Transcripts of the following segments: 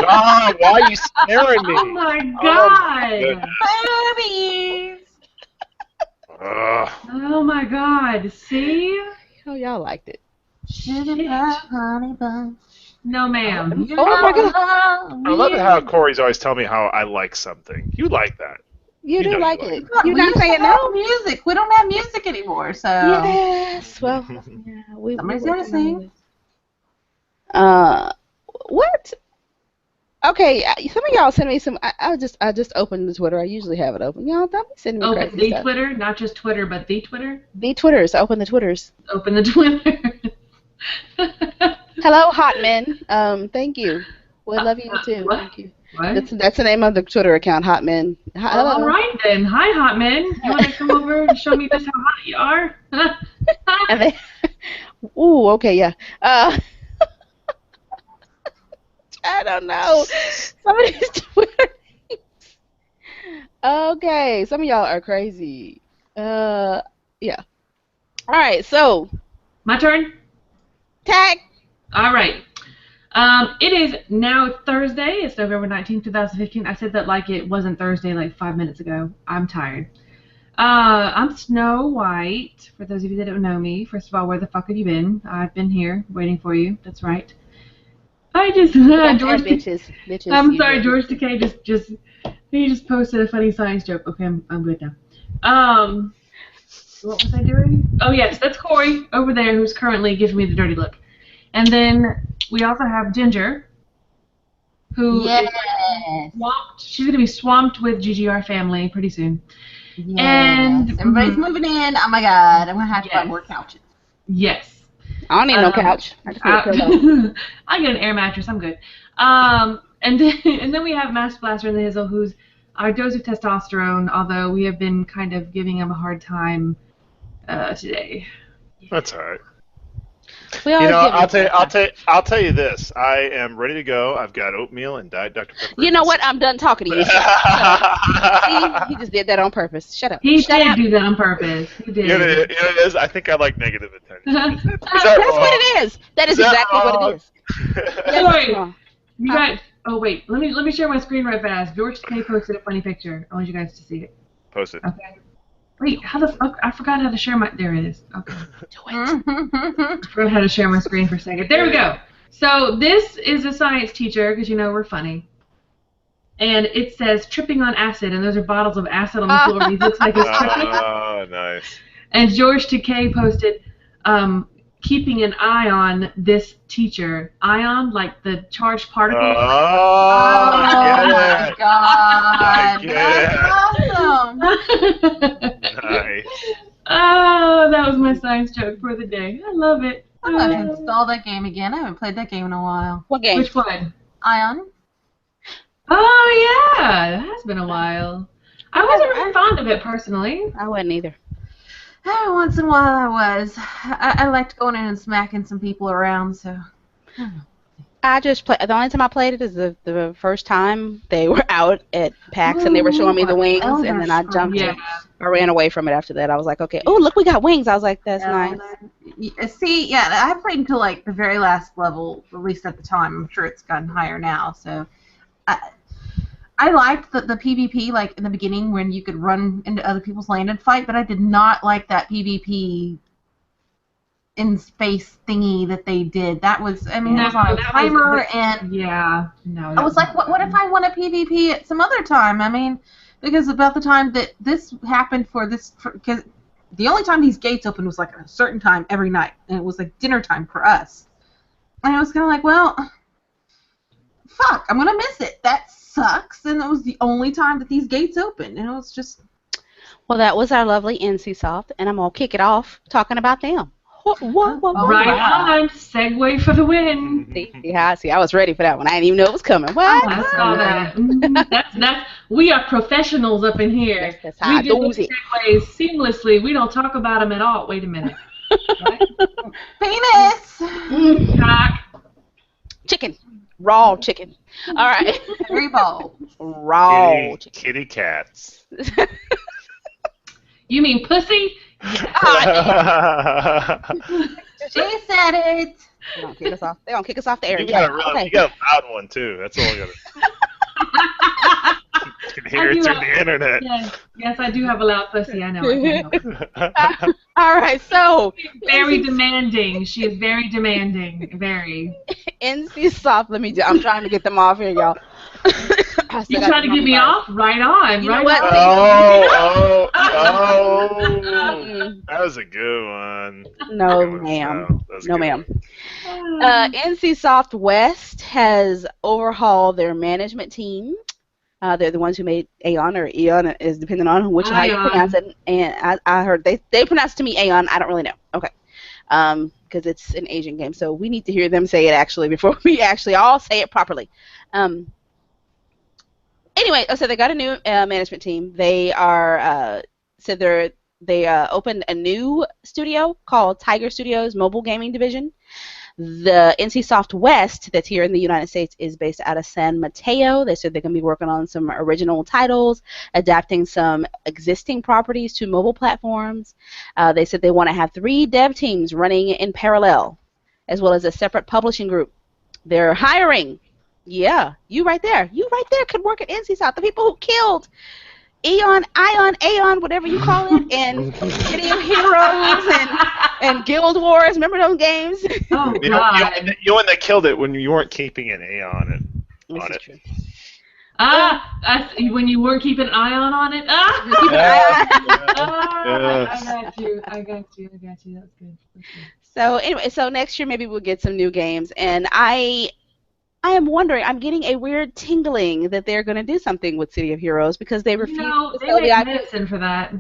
God, why are you scaring me? Oh my God. Boobies. Ugh. Oh my God. See? Oh, y'all liked it. Sugar Shit. pie, honey bun. No, ma'am. Oh my God. I love it how Corey's always telling me how I like something. You like that. You do know like you it. Look, You're we not used to saying have no? music. We don't have music anymore, so Yes. Well, yeah, we somebody's working gonna sing. on it. What? Okay, some of y'all send me some. I just opened the Twitter. I usually have it open. Y'all don't be sending me Open crazy the stuff. Twitter, not just Twitter, but the Twitter. The Twitters. Open the Twitters. Open the Twitter. Hello, hot men. Thank you. We love you too. What? Thank you. What? That's the name of the Twitter account, hot men. Hello. All right then. Hi, hot men. You want to come over and show me just how hot you are? And they, ooh, okay, yeah. I don't know. Some of these Twitter names. Okay, some of y'all are crazy. Yeah. All right, so My turn. tag. All right. It is now Thursday. It's November 19th, 2015. I said that like it wasn't Thursday like 5 minutes ago. I'm tired. I'm Snow White. For those of you that don't know me, first of all, where the fuck have you been? I've been here waiting for you. That's right. I just George. Bitches. I'm you sorry, know. George Takei he just posted a funny science joke. Okay, I'm good now. What was I doing? Oh yes, that's Corey over there who's currently giving me the dirty look. And then we also have Ginger, who is swamped. She's gonna be swamped with GGR family pretty soon. Yes. And Everybody's moving in. Oh my God, I'm gonna have to buy more couches. Yes. I don't need no couch. I just need a pillow. I get an air mattress. I'm good. And then we have Master Blaster in the Hizzle, who's our dose of testosterone. Although we have been kind of giving him a hard time today. That's all right. We always give him I'll tell you this. I am ready to go. I've got oatmeal and Diet Dr. Pepper. You know what? I'm done talking to you. Shut up. See, he just did that on purpose. Shut up. He Shut did up. do that on purpose. He did. You know what it is? I think I like negative attention. Is that That's wrong? what it is. That is exactly what it is. Sorry. wrong. You guys. Oh wait. Let me share my screen right fast. George K posted a funny picture. I want you guys to see it. Post it. Okay. Wait. How the fuck? I forgot how to share my. There it is. Okay. I forgot how to share my screen for a second. There we go. So this is a science teacher because you know we're funny. And it says tripping on acid, and those are bottles of acid on the floor. He looks like he's tripping. Oh, nice. And George Takei posted, keeping an eye on this teacher. Ion, like the charged particle. Oh, my God. That's awesome. nice. Oh, that was my science joke for the day. I love it. I'm gonna have to install that game again. I haven't played that game in a while. What game? Which one? Ion. Oh, yeah. That has been a while. I wasn't really fond of it, personally. I wasn't either. Every once in a while I was. I liked going in and smacking some people around, so. I just play. The only time I played it is the first time they were out at PAX and they were showing me the wings, and then I jumped. Yeah. I ran away from it after that. I was like, okay, oh look, we got wings. I was like, that's nice. See, yeah, I played until like the very last level, at least at the time. I'm sure it's gotten higher now. So, I liked the PvP like in the beginning when you could run into other people's land and fight, but I did not like that PvP in space thingy that they did. That was, I mean, it was on a timer, and yeah, no. I was like, what if I want a PvP at some other time? I mean, because about the time that this happened because the only time these gates opened was like a certain time every night, and it was like dinner time for us. And I was kind of like, well, fuck, I'm gonna miss it. That sucks. And it was the only time that these gates opened, and it was just. Well, that was our lovely NC Soft, and I'm gonna kick it off talking about them. What? Right on. Segue for the win. See, I was ready for that one. I didn't even know it was coming. What? I saw that. That's we are professionals up in here. That's how we do segues seamlessly. We don't talk about them at all. Wait a minute. Right? Penis! Cock. Chicken. Raw chicken. All right. 3 balls. Raw chicken. Kitty cats. You mean pussy? She said it. They don't kick us off. They don't kick us off the air. You Yeah. got a Okay. you got a loud one too. That's all I got. You can hear it through the internet. Yes, I do have a loud pussy. I know. I can't help it. All right. So Very demanding. She is very demanding. Very. NC Soft. I'm trying to get them off here, y'all. You trying to get me off? Right on. You know right what? on. Oh, that was a good one. No, That was- ma'am. that was a No, good ma'am. one. NC Soft West has overhauled their management team. They're the ones who made Aeon, or Eon, is depending on how you pronounce it. And I heard they pronounced to me Aeon. I don't really know. Okay. Because it's an Asian game, so we need to hear them say it actually before we actually all say it properly. Anyway, so they got a new management team. They are they opened a new studio called Tiger Studios Mobile Gaming Division. The NCSoft West that's here in the United States is based out of San Mateo. They said they're going to be working on some original titles, adapting some existing properties to mobile platforms. They said they want to have 3 dev teams running in parallel, as well as a separate publishing group. They're hiring. Yeah, you right there could work at NCSoft. The people who killed Ion, whatever you call it, and City of Heroes and Guild Wars. Remember those games? Oh, You God. one that killed it when you weren't keeping an A on it. This is true. When you weren't keeping an eye on it. Keep an eye I got you. That's good. So anyway, next year maybe we'll get some new games, and I am wondering. I'm getting a weird tingling that they're going to do something with City of Heroes because they refuse to They sell the make IP. medicine for that.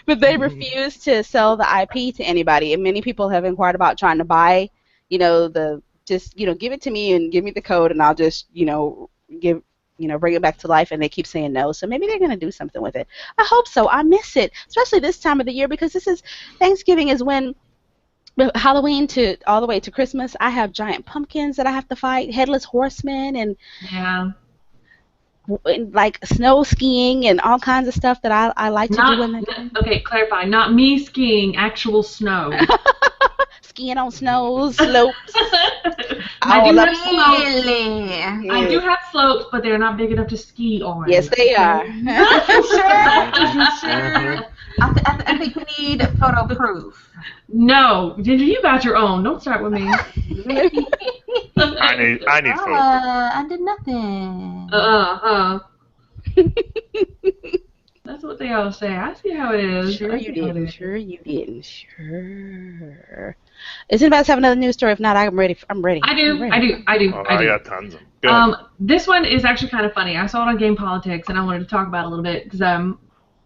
But they refuse to sell the IP to anybody, and many people have inquired about trying to buy, give it to me and give me the code, and I'll just, bring it back to life, and they keep saying no. So maybe they're going to do something with it. I hope so. I miss it, especially this time of the year, because Thanksgiving is when Halloween to all the way to Christmas, I have giant pumpkins that I have to fight, headless horsemen, and like snow skiing and all kinds of stuff that I like to do in the game. Okay, clarify. Not me skiing, actual snow. Skiing on snows, slopes. I Really? do have slopes, but they're not big enough to ski on. Yes, they are. Sure. I think we need photo proof. No, Ginger, you got your own. Don't start with me. I need photo. I did nothing. That's what they all say. I see how it is. Sure I you see how it did. is. Sure you did. Sure. Does anybody else have another news story? If not, I'm ready. I do. Oh, I got tons of them. Good. This one is actually kind of funny. I saw it on Game Politics, and I wanted to talk about it a little bit because I'm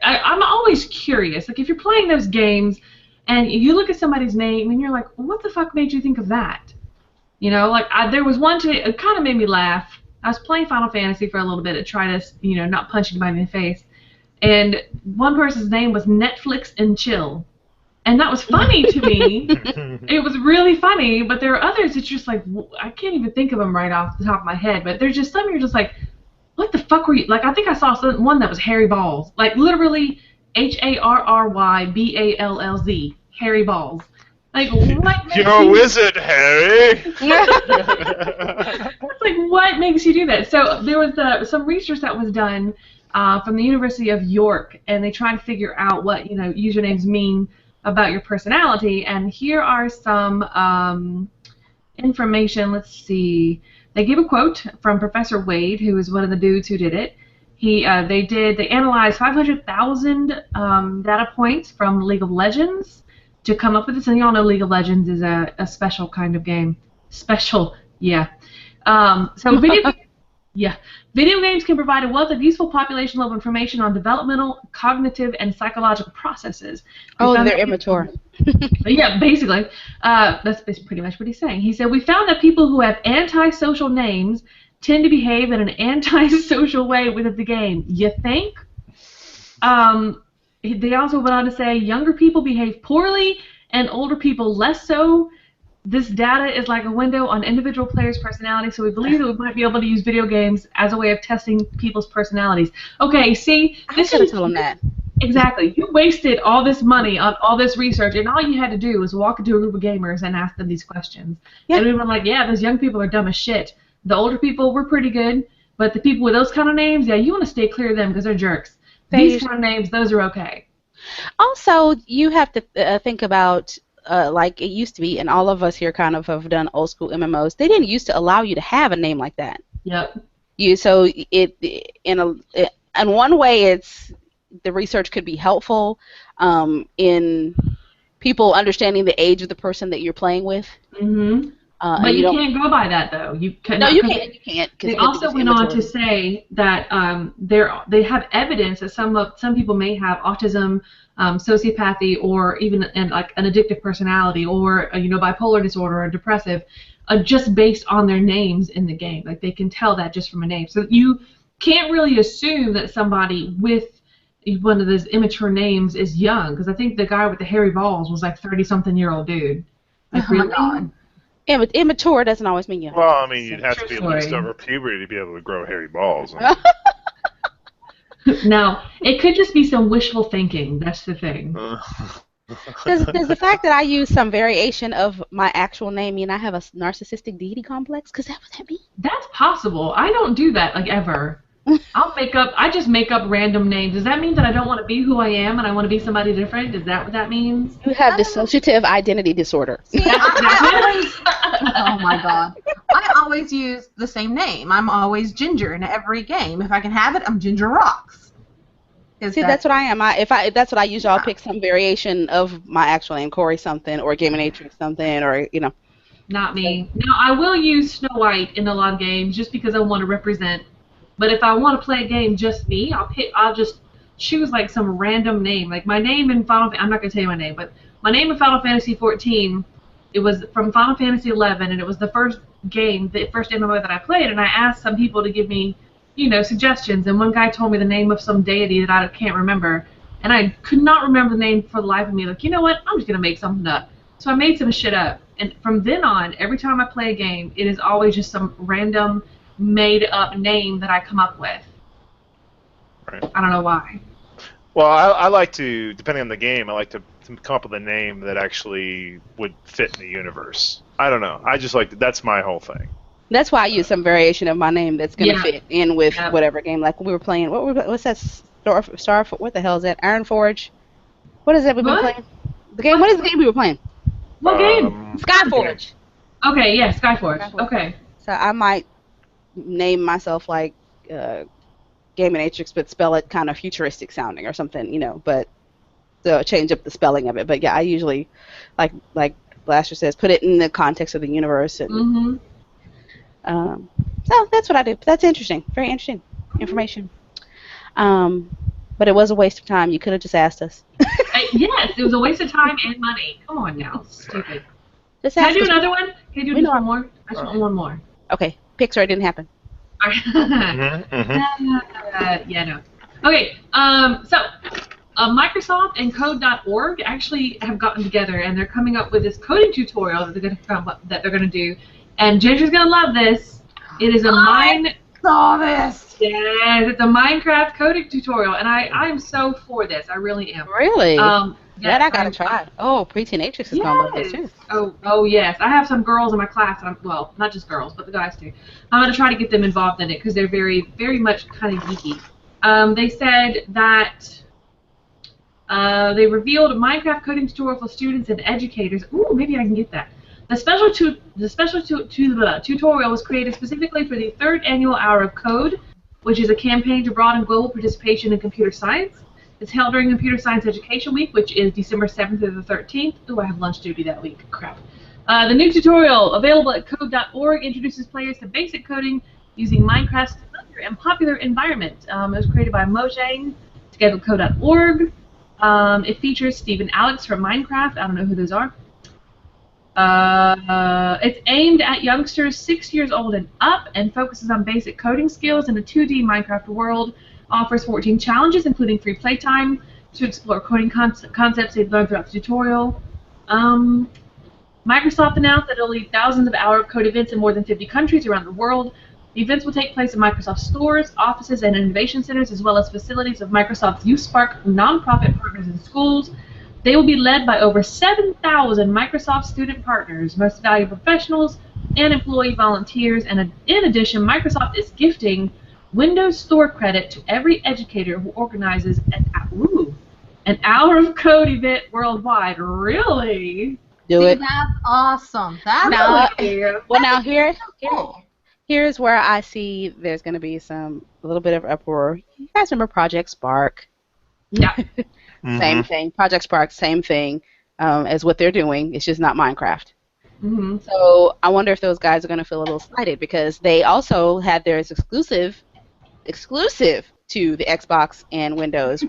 always curious. Like, if you're playing those games and you look at somebody's name and you're like, well, what the fuck made you think of that? There was one today. It kind of made me laugh. I was playing Final Fantasy for a little bit to try to, not punch anybody in the face, and one person's name was Netflix and Chill. And that was funny to me. It was really funny, but there are others that just like, I can't even think of them right off the top of my head, but there's just some you're just like, what the fuck were you, like, I think I saw one that was Harry Balls, like literally HARRYBALLZ, Harry Balls. Like, what makes You're a wizard, Harry! It's like, what makes you do that? So there was some research that was done from the University of York, and they tried to figure out what, usernames mean about your personality, and here are some information. Let's see. They give a quote from Professor Wade, who is one of the dudes who did it. They analyzed 500,000 data points from League of Legends to come up with this, and y'all know League of Legends is a special kind of game. Special, yeah. Video games can provide a wealth of useful population-level information on developmental, cognitive, and psychological processes. They're immature. Yeah, basically. That's pretty much what he's saying. He said, we found that people who have antisocial names tend to behave in an antisocial way within the game. You think? They also went on to say younger people behave poorly and older people less so. This data is like a window on individual players' personality, so we believe that we might be able to use video games as a way of testing people's personalities. Okay, see, I should have told him that. Exactly. You wasted all this money on all this research, and all you had to do was walk into a group of gamers and ask them these questions. Yeah. And we were like, yeah, those young people are dumb as shit. The older people were pretty good, but the people with those kind of names, yeah, you want to stay clear of them because they're jerks. These kind of names, those are okay. Also, you have to think about like it used to be, and all of us here kind of have done old school MMOs. They didn't used to allow you to have a name like that. Yep. So in one way, it's the research could be helpful in people understanding the age of the person that you're playing with. Mm-hmm. But you can't go by that, though. You can't. You can't. They also went on to say that they have evidence that some people may have autism, sociopathy, or even like an addictive personality, or bipolar disorder or depressive, just based on their names in the game. Like they can tell that just from a name. So you can't really assume that somebody with one of those immature names is young, because I think the guy with the hairy balls was like 30-something-year-old dude. Like, Oh my God. Immature doesn't always mean young. Well, I mean, you'd have to be True at least story. over puberty to be able to grow hairy balls. Now, it could just be some wishful thinking. That's the thing. Does the fact that I use some variation of my actual name mean I have a narcissistic deity complex? Because that's what that means. That's possible. I don't do that, like, ever. I just make up random names. Does that mean that I don't want to be who I am and I want to be somebody different? Is that what that means? You have dissociative identity disorder. See, I always, oh my God. I always use the same name. I'm always Ginger in every game. If I can have it, I'm Ginger Rocks. See, that's what I am. If that's what I use, I'll pick some variation of my actual name, Corey something, or Gaminatrix something, or Not me. Now, I will use Snow White in a lot of games just because I want to represent. But if I want to play a game just me, I'll just choose like some random name. Like my name in I'm not going to tell you my name, but my name in Final Fantasy 14, it was from Final Fantasy 11, and it was the first MMO that I played, and I asked some people to give me, suggestions, and one guy told me the name of some deity that I can't remember, and I could not remember the name for the life of me. Like, you know what? I'm just going to make something up. So I made some shit up, and from then on, every time I play a game, it is always just some random made-up name that I come up with. Right. I don't know why. Well, I like to, depending on the game, I like to come up with a name that actually would fit in the universe. I don't know. I just that's my whole thing. That's why I use some variation of my name that's going to fit in with whatever game. Like we were playing, what's that? Star? What the hell is that? Iron Forge? What is that we've been playing? The game. What is the game we were playing? What game? Skyforge. Okay, yeah, Skyforge. Okay. So I might name myself like Gaminatrix, but spell it kind of futuristic sounding or something, but change up the spelling of it. But yeah, I usually, like Blaster says, put it in the context of the universe. And so that's what I do. That's interesting. Very interesting information. But it was a waste of time. You could have just asked us. Yes, it was a waste of time and money. Come on now. Stupid. Can I do another one? Can you do just one more? I just want one more. Okay. Pixar didn't happen. Yeah, no. Okay, so Microsoft and Code.org actually have gotten together, and they're coming up with this coding tutorial that they're going to do. And Ginger's going to love this. It is I saw this. Yes, it's a Minecraft coding tutorial, and I'm so for this. I really am. Really? Yes, I gotta try. Oh, Pre-Teenatrix is going to love this too. Oh yes. I have some girls in my class, and well, not just girls, but the guys too. I'm going to try to get them involved in it because they're very, very much kind of geeky. They said that they revealed a Minecraft coding tutorial for students and educators. Ooh, maybe I can get that. The special tutorial was created specifically for the 3rd annual Hour of Code, which is a campaign to broaden global participation in computer science. It's held during Computer Science Education Week, which is December 7th through the 13th. Ooh, I have lunch duty that week. Crap. The new tutorial, available at code.org, introduces players to basic coding using Minecraft's familiar and popular environment. It was created by Mojang, together with code.org. It features Steve and Alex from Minecraft. I don't know who those are. It's aimed at youngsters 6 years old and up and focuses on basic coding skills in a 2D Minecraft world. Offers 14 challenges, including free playtime, to explore coding concepts they've learned throughout the tutorial. Microsoft announced that it'll lead thousands of hour of code events in more than 50 countries around the world. Events will take place in Microsoft stores, offices, and innovation centers, as well as facilities of Microsoft's YouthSpark nonprofit partners and schools. They will be led by over 7,000 Microsoft student partners, most valuable professionals, and employee volunteers. And in addition, Microsoft is gifting Windows Store credit to every educator who organizes an hour of code event worldwide. Really? Do See, it. that's awesome. That's Now, Really? well, now cool. here's where I see there's going to be a little bit of uproar. You guys remember Project Spark? Yeah. Same thing. Project Spark, same thing as what they're doing. It's just not Minecraft. Mm-hmm. So I wonder if those guys are going to feel a little slighted because they also had theirs exclusive to the Xbox and Windows.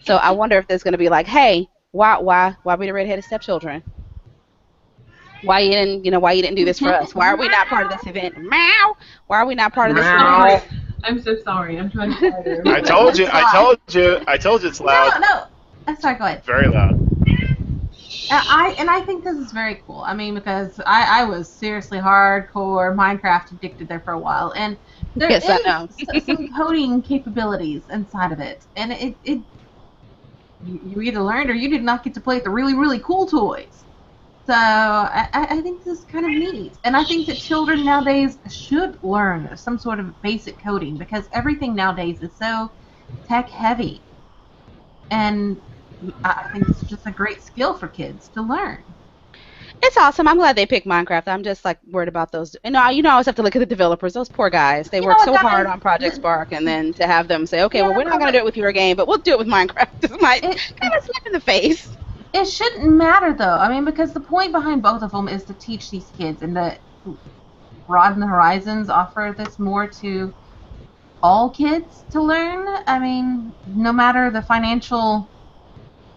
So I wonder if there's going to be like, hey, why we the redheaded stepchildren? Why you didn't do this for us? Why are we not part of this event? Meow. Why are we not part of this event? I'm so sorry. I'm trying to. I told you it's loud. No. I'm sorry, go ahead. Very loud. I think this is very cool. I mean, because I was seriously hardcore Minecraft addicted there for a while, and there Yes, I know. is some coding capabilities inside of it, and you either learned or you did not get to play with the really, really cool toys. So I think this is kind of neat, and I think that children nowadays should learn some sort of basic coding because everything nowadays is so tech heavy, and I think it's just a great skill for kids to learn. It's awesome. I'm glad they picked Minecraft. I'm just like worried about those. I always have to look at the developers. Those poor guys. They work so hard on Project Spark, and then to have them say, okay, well, we're not going to do it with your game, but we'll do it with Minecraft. This might kind of slap in the face. It shouldn't matter, though. I mean, because the point behind both of them is to teach these kids and to broaden the horizons, offer this more to all kids to learn. I mean, no matter the financial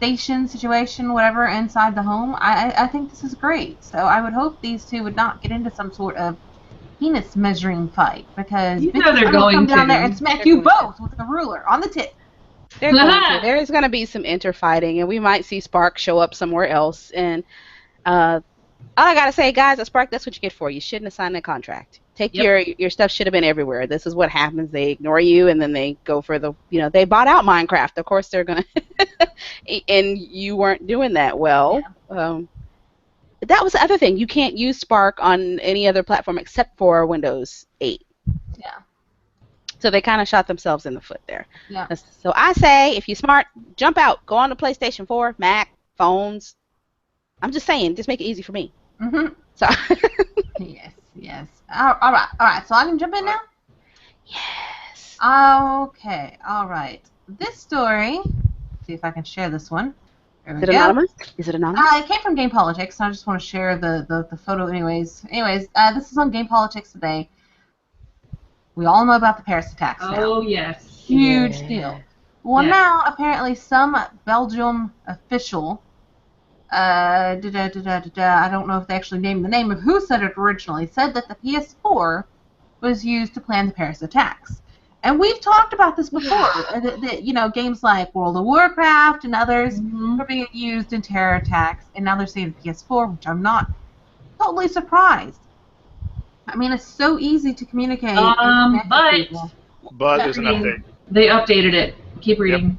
situation, whatever, inside the home, I think this is great. So I would hope these two would not get into some sort of penis measuring fight because they're going come down to. there and smack you both with a ruler on the tip. They're going to. There's going to be some interfighting, and we might see Spark show up somewhere else. And all I got to say, guys, at Spark, that's what you get for. You shouldn't have signed a contract. Your stuff should have been everywhere. This is what happens. They ignore you, and then they go for they bought out Minecraft. Of course, they're going to. And you weren't doing that well. Yeah. That was the other thing. You can't use Spark on any other platform except for Windows 8. Yeah. So they kind of shot themselves in the foot there. Yeah. So I say, if you're smart, jump out. Go on to PlayStation 4, Mac, phones. I'm just saying, just make it easy for me. Mm-hmm. So. Yes. All right. So I can jump in now? Yes. Okay. All right. This story, see if I can share this one. Is it anonymous? Is it anonymous? It came from Game Politics, so I just want to share the photo anyways. This is on Game Politics today. We all know about the Paris attacks now. Oh, yes. Huge deal. Well, now, apparently, some Belgium official, I don't know if they actually named the name of who said it originally, said that the PS4 was used to plan the Paris attacks. And we've talked about this before, that games like World of Warcraft and others are being used in terror attacks, and now they're saying the PS4, which I'm not totally surprised. I mean, it's so easy to communicate. But there's an update. They updated it. Keep reading.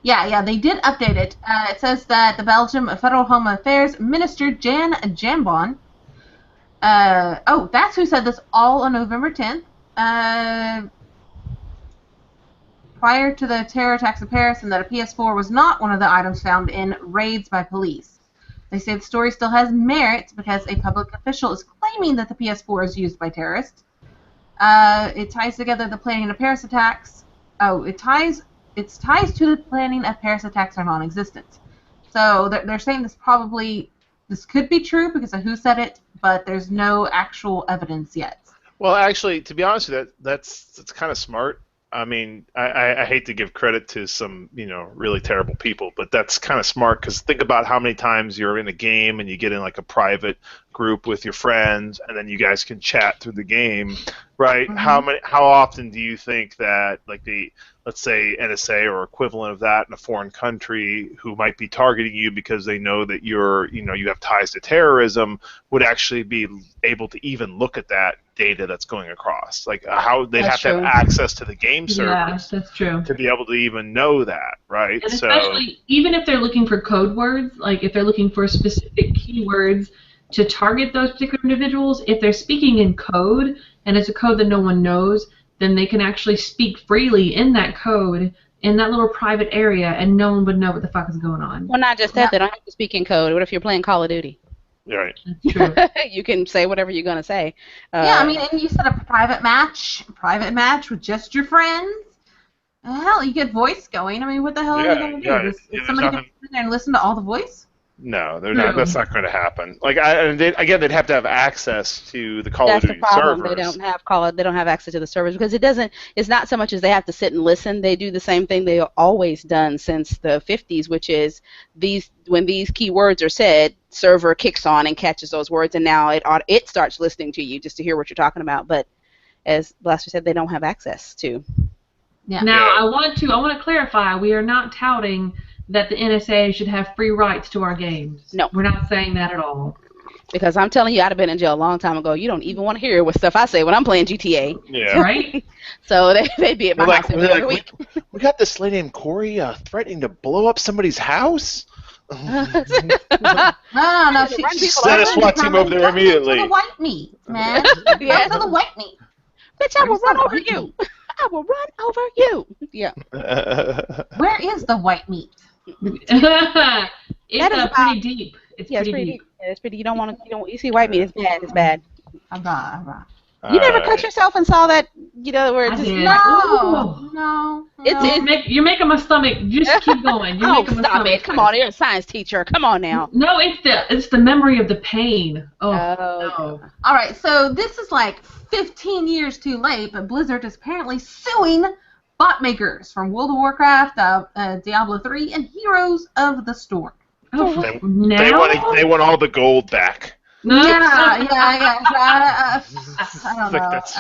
Yep. Yeah, they did update it. It says that the Belgium Federal Home Affairs Minister Jan Jambon, that's who said this all on November 10th, prior to the terror attacks in Paris, and that a PS4 was not one of the items found in raids by police. They say the story still has merit because a public official is claiming that the PS4 is used by terrorists. It ties together the planning of Paris attacks. Its ties to the planning of Paris attacks are non-existent. So they're saying this could be true because of who said it, but there's no actual evidence yet. Well, actually, to be honest with you, that's kind of smart. I mean, I hate to give credit to some, really terrible people, but that's kind of smart because think about how many times you're in a game and you get in like a private group with your friends and then you guys can chat through the game, right? Mm-hmm. How often do you think that like let's say NSA or equivalent of that in a foreign country who might be targeting you because they know that you have ties to terrorism would actually be able to even look at that data that's going across. Like how they'd That's have to have true. access to the game Yeah, servers that's true. to be able to even know that, right? And So especially, even if they're looking for code words, like if they're looking for specific keywords to target those particular individuals, if they're speaking in code and it's a code that no one knows, then they can actually speak freely in that code in that little private area, and no one would know what the fuck is going on. Well, not just that. They don't have to speak in code. What if you're playing Call of Duty? right. That's true. You can say whatever you're gonna say. Yeah, I mean, and you set up a private match with just your friends. Hell, you get voice going. I mean, what the hell are you going to do? Is there's somebody going nothing- to sit there and listen to all the voice? No, they're No. not. That's not going to happen. Like, again, they'd have to have access to the Call That's of the Duty problem. servers. They don't have access to the servers because it's not so much as they have to sit and listen. They do the same thing they've always done since the 50s, which is when these keywords are said, server kicks on and catches those words, and now it starts listening to you just to hear what you're talking about. But as Blaster said, they don't have access to. Yeah. Now, Yeah. I want to clarify, we are not touting that the NSA should have free rights to our games. No. We're not saying that at all. Because I'm telling you, I'd have been in jail a long time ago. You don't even want to hear what stuff I say when I'm playing GTA. Yeah. Right? So they'd be at my house every week. We got this lady named Corey threatening to blow up somebody's house. No. Run people Send a SWAT team over there immediately. To the white meat, man. Yeah. To the white meat. Bitch, I will run over you. I will run over you. Yeah. Where is the white meat? It's That is pretty deep. It's Yeah, it's pretty pretty deep. deep. Yeah, it's pretty. You see white meat. It's bad. It's bad. I'm right. You never cut yourself and saw that, where it I just. did. No. You're making my stomach. Just keep going. You're Oh, making my stop stomach it! Come on, you're a science teacher. Come on now. No, it's the memory of the pain. Oh, no. All right, so this is like 15 years too late, but Blizzard is apparently suing bot makers from World of Warcraft, Diablo 3, and Heroes of the Storm. Oh, They now? they want all the gold back. No. Yeah. I don't Like know. that's-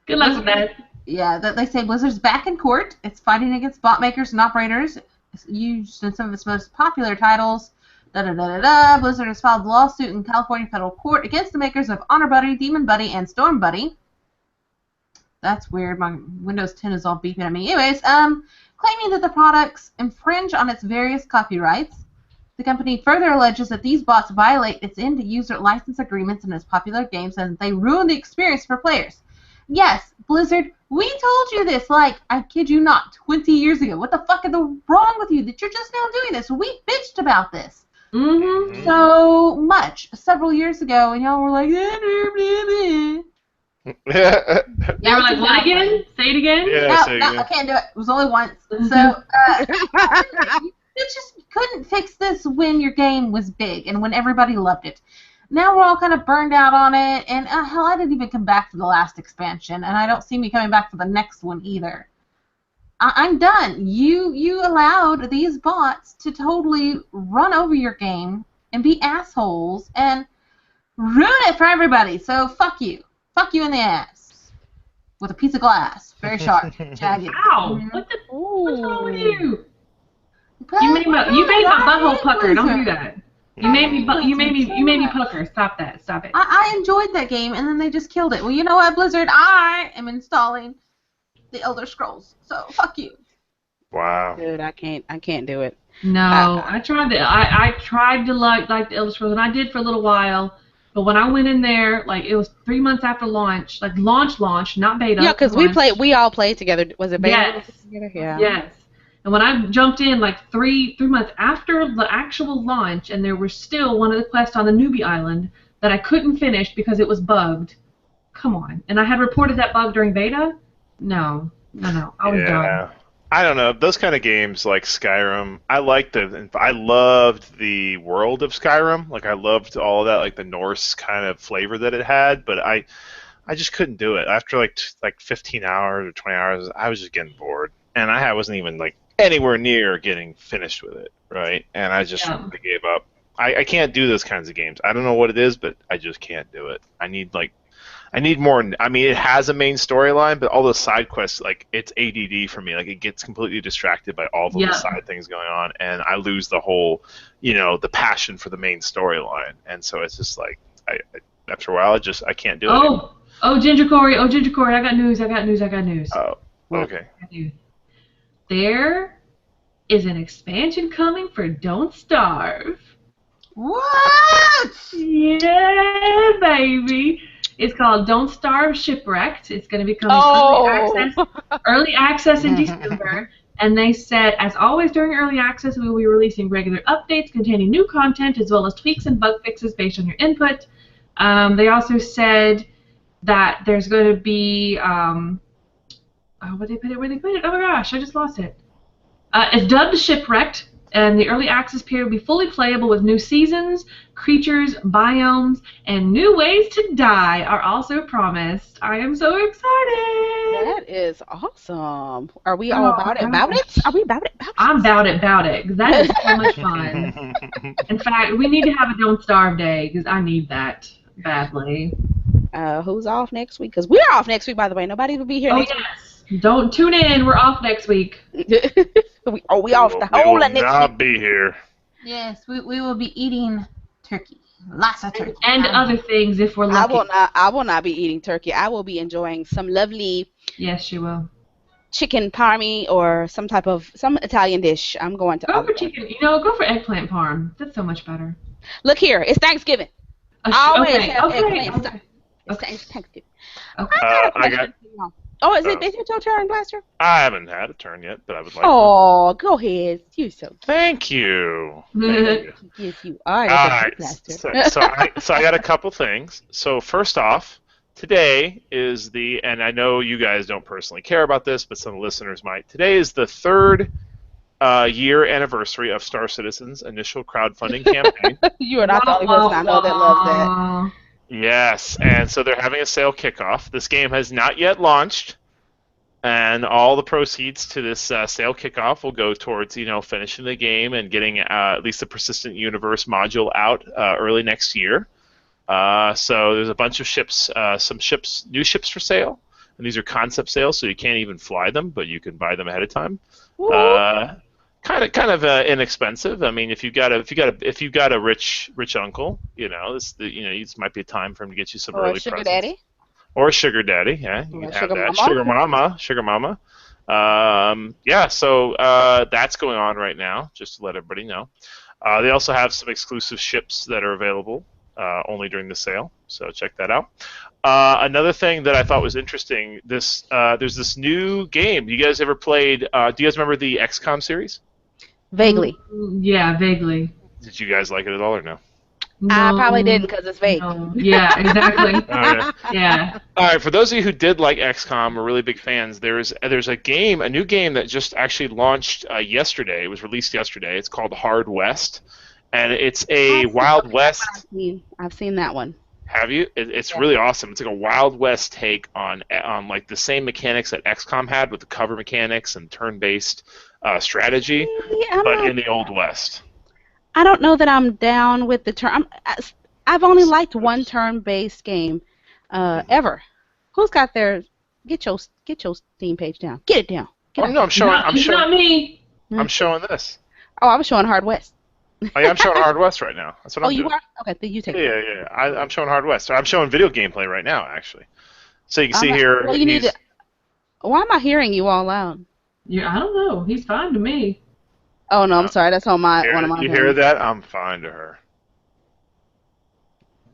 Good luck with that. Yeah, they say Blizzard's back in court. It's fighting against bot makers and operators used in some of its most popular titles. Blizzard has filed a lawsuit in California federal court against the makers of Honor Buddy, Demon Buddy, and Storm Buddy. That's weird. My Windows 10 is all beeping at me. Anyways, claiming that the products infringe on its various copyrights. The company further alleges that these bots violate its end-user license agreements in its popular games and they ruin the experience for players. Yes, Blizzard, we told you this, like, I kid you not, 20 years ago. What the fuck is wrong with you that you're just now doing this? We bitched about this Mm-hmm. so much several years ago, and y'all were like, Yeah. They were like, what again? Say it again? Yeah, so no, yeah. I can't do it. It was only once. So, you just couldn't fix this when your game was big and when everybody loved it. Now we're all kind of burned out on it, and hell, I didn't even come back for the last expansion, and I don't see me coming back for the next one either. I'm done. You allowed these bots to totally run over your game and be assholes and ruin it for everybody. So fuck you. Fuck you in the ass. With a piece of glass. Very sharp. Jagged. Ow! What's wrong with you? But, You made my butthole hate pucker. Don't do Blizzard. that. You made me pucker. Stop that. Stop it. I enjoyed that game, and then they just killed it. Well, you know what, Blizzard? I am installing the Elder Scrolls. So fuck you. Wow. Dude, I can't do it. No, I tried to like the Elder Scrolls, and I did for a little while. But when I went in there, like it was 3 months after launch, like launch, not beta. Yeah, because we all played together. Was it beta? Yes. Together? Yeah. Yes. And when I jumped in like three months after the actual launch, and there was still one of the quests on the newbie island that I couldn't finish because it was bugged. Come on. And I had reported that bug during beta? No. I was done. I don't know. Those kind of games like Skyrim, I loved the world of Skyrim. Like I loved all of that, like the Norse kind of flavor that it had, but I just couldn't do it. After like 15 hours or 20 hours, I was just getting bored. And I wasn't even like anywhere near getting finished with it, right? And I just really gave up. I can't do those kinds of games. I don't know what it is, but I just can't do it. I need more. I mean, it has a main storyline, but all those side quests, like, it's ADD for me. Like, it gets completely distracted by all the side things going on, and I lose the whole, the passion for the main storyline. And so it's just like, after a while, I can't do it anymore. Ginger Corey, I got news. Oh, okay. There is an expansion coming for Don't Starve. What? Yeah, baby. It's called Don't Starve Shipwrecked. It's going to be coming early access in December. And they said, as always during early access, we will be releasing regular updates containing new content as well as tweaks and bug fixes based on your input. They also said that there's going to be, where they put it? Oh my gosh, I just lost it. It's dubbed Shipwrecked, and the early access period will be fully playable with new seasons, creatures, biomes, and new ways to die are also promised. I am so excited. That is awesome. Are we all about it? Are we about it? I'm about it, because that is so much fun. In fact, we need to have a Don't Starve day, because I need that badly. Who's off next week? Because we're off next week, by the way. Nobody will be here next week. Don't tune in. We're off next week. we off the whole of next week? Not be here. Yes, we will be eating turkey. Lots of turkey. And other things if we're lucky. I will not be eating turkey. I will be enjoying some lovely... Yes, you will. Chicken parmy or some Italian dish. I'm going to... Go for chicken. Go for eggplant parm. That's so much better. Look here. It's Thanksgiving. Always have eggplant stuff. It's Thanksgiving. Okay. Is it your turn, Blaster? I haven't had a turn yet, but I would like to. Oh, go ahead. You're so cute. Thank you. Yes, you are. All right. So I got a couple things. So first off, today is and I know you guys don't personally care about this, but some listeners might. Today is the third year anniversary of Star Citizen's initial crowdfunding campaign. You are not the only person I know that loves that. Yes, and so they're having a sale kickoff. This game has not yet launched, and all the proceeds to this sale kickoff will go towards, finishing the game and getting at least the Persistent Universe module out early next year. So there's a bunch of ships, new ships for sale, and these are concept sales, so you can't even fly them, but you can buy them ahead of time. Kind of inexpensive. I mean, if you got a rich uncle, this might be a time for him to get you some early sugar presents. Daddy. Or a sugar daddy, yeah, you can have that. Sugar mama. So that's going on right now, just to let everybody know. They also have some exclusive ships that are available only during the sale, so check that out. Another thing that I thought was interesting, there's this new game. You guys ever played? Do you guys remember the XCOM series? Vaguely. Yeah, vaguely. Did you guys like it at all or no? No, I probably didn't because it's vague. No. Yeah, exactly. Right. Yeah. All right. For those of you who did like XCOM, or really big fans, there's a new game that just actually launched yesterday. It was released yesterday. It's called Hard West, and it's a Wild West. I've seen that one. Have you? It's really awesome. It's like a Wild West take on like the same mechanics that XCOM had with the cover mechanics and turn-based strategy, but in the Old West. I don't know that I'm down with the turn. I've only liked one turn-based game ever. Who's got their? Get your Steam page down. Get it down. No, I'm showing. Not me. I'm showing this. Oh, I was showing Hard West. Oh, yeah, I'm showing Hard West right now. That's what I'm doing. Oh, you are? Okay, then you take it. Yeah. I'm showing Hard West. I'm showing video gameplay right now, actually. So you can see here. Well, you need to. Why am I hearing you all loud? Yeah, I don't know. He's fine to me. Oh no, I'm sorry. That's on one of my. You hear that? I'm fine to her.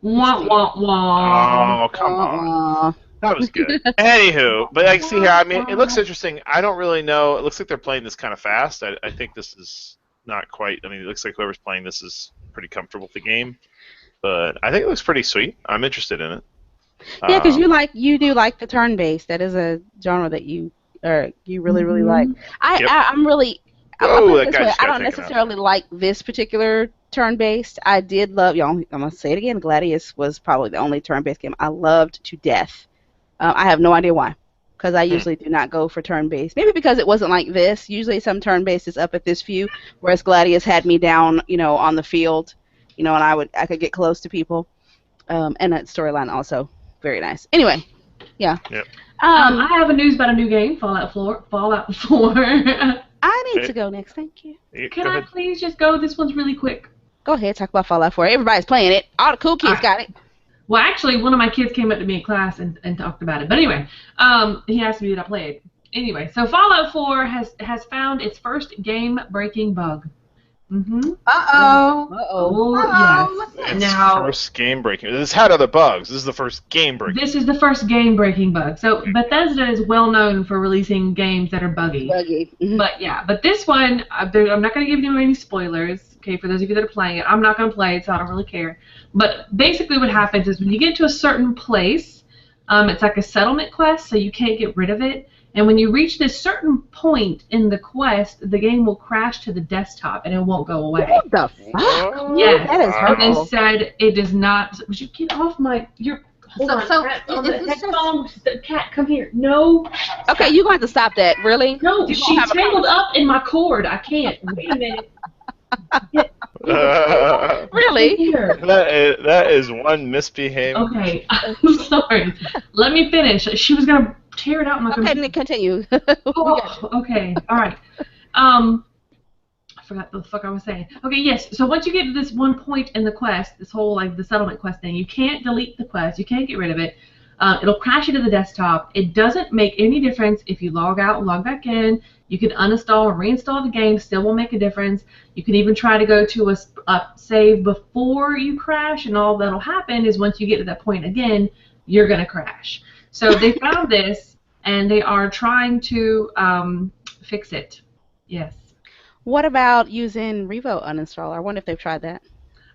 Wah wah wah. Oh, come on. That was good. Anywho, but I can see here. I mean, it looks interesting. I don't really know. It looks like they're playing this kind of fast. I think this is not quite. I mean, it looks like whoever's playing this is pretty comfortable with the game. But I think it looks pretty sweet. I'm interested in it. Yeah, because you do like the turn-based. That is a genre that you really like. I'm really. Oh, that this way. I don't necessarily like this particular turn-based. I did love. I'm gonna say it again. Gladius was probably the only turn-based game I loved to death. I have no idea why, because I usually do not go for turn-based. Maybe because it wasn't like this. Usually, some turn-based is up at this view, whereas Gladius had me down, on the field, and I could get close to people. And that storyline also very nice. Anyway, yeah. Yep. I have a news about a new game, Fallout 4. I need to go next. Thank you. Can I please just go? This one's really quick. Go ahead, talk about Fallout 4. Everybody's playing it. All the cool kids got it. Well, actually, one of my kids came up to me in class and talked about it. But anyway, he asked me that I played. Anyway, so Fallout 4 has found its first game-breaking bug. Mm-hmm. Uh-oh. Oh, Uh-oh. yes. It's Now, first game breaking. This had other bugs. This is the first game breaking. this is the first game-breaking bug. So Bethesda is well known for releasing games that are buggy. But this one, I'm not going to give you any spoilers. Okay, for those of you that are playing it, I'm not going to play it, so I don't really care. But basically, what happens is when you get to a certain place, it's like a settlement quest, so you can't get rid of it. And when you reach this certain point in the quest, the game will crash to the desktop and it won't go away. What the fuck? Yes. That is And they hurtful. said it does not. Would you get off my? Hold on. So Cat, is on the this just- headphones. Cat, come here. No. Okay, you're going to have to stop that. Really? No, You she don't have a tangled up in my cord. I can't. Wait a minute. Really? Here. That is one misbehaved. Okay, I'm sorry. Let me finish. She was gonna tear it out in my Okay, computer. then continue. Oh, okay, all right. I forgot what the fuck I was saying. Okay, yes. So once you get to this one point in the quest, this whole like the settlement quest thing, you can't delete the quest. You can't get rid of it. It'll crash you to the desktop. It doesn't make any difference if you log out and log back in. You can uninstall or reinstall the game. Still won't make a difference. You can even try to go to a save before you crash, and all that'll happen is once you get to that point again, you're gonna crash. So they found this, and they are trying to fix it. Yes. What about using Revo uninstaller? I wonder if they've tried that.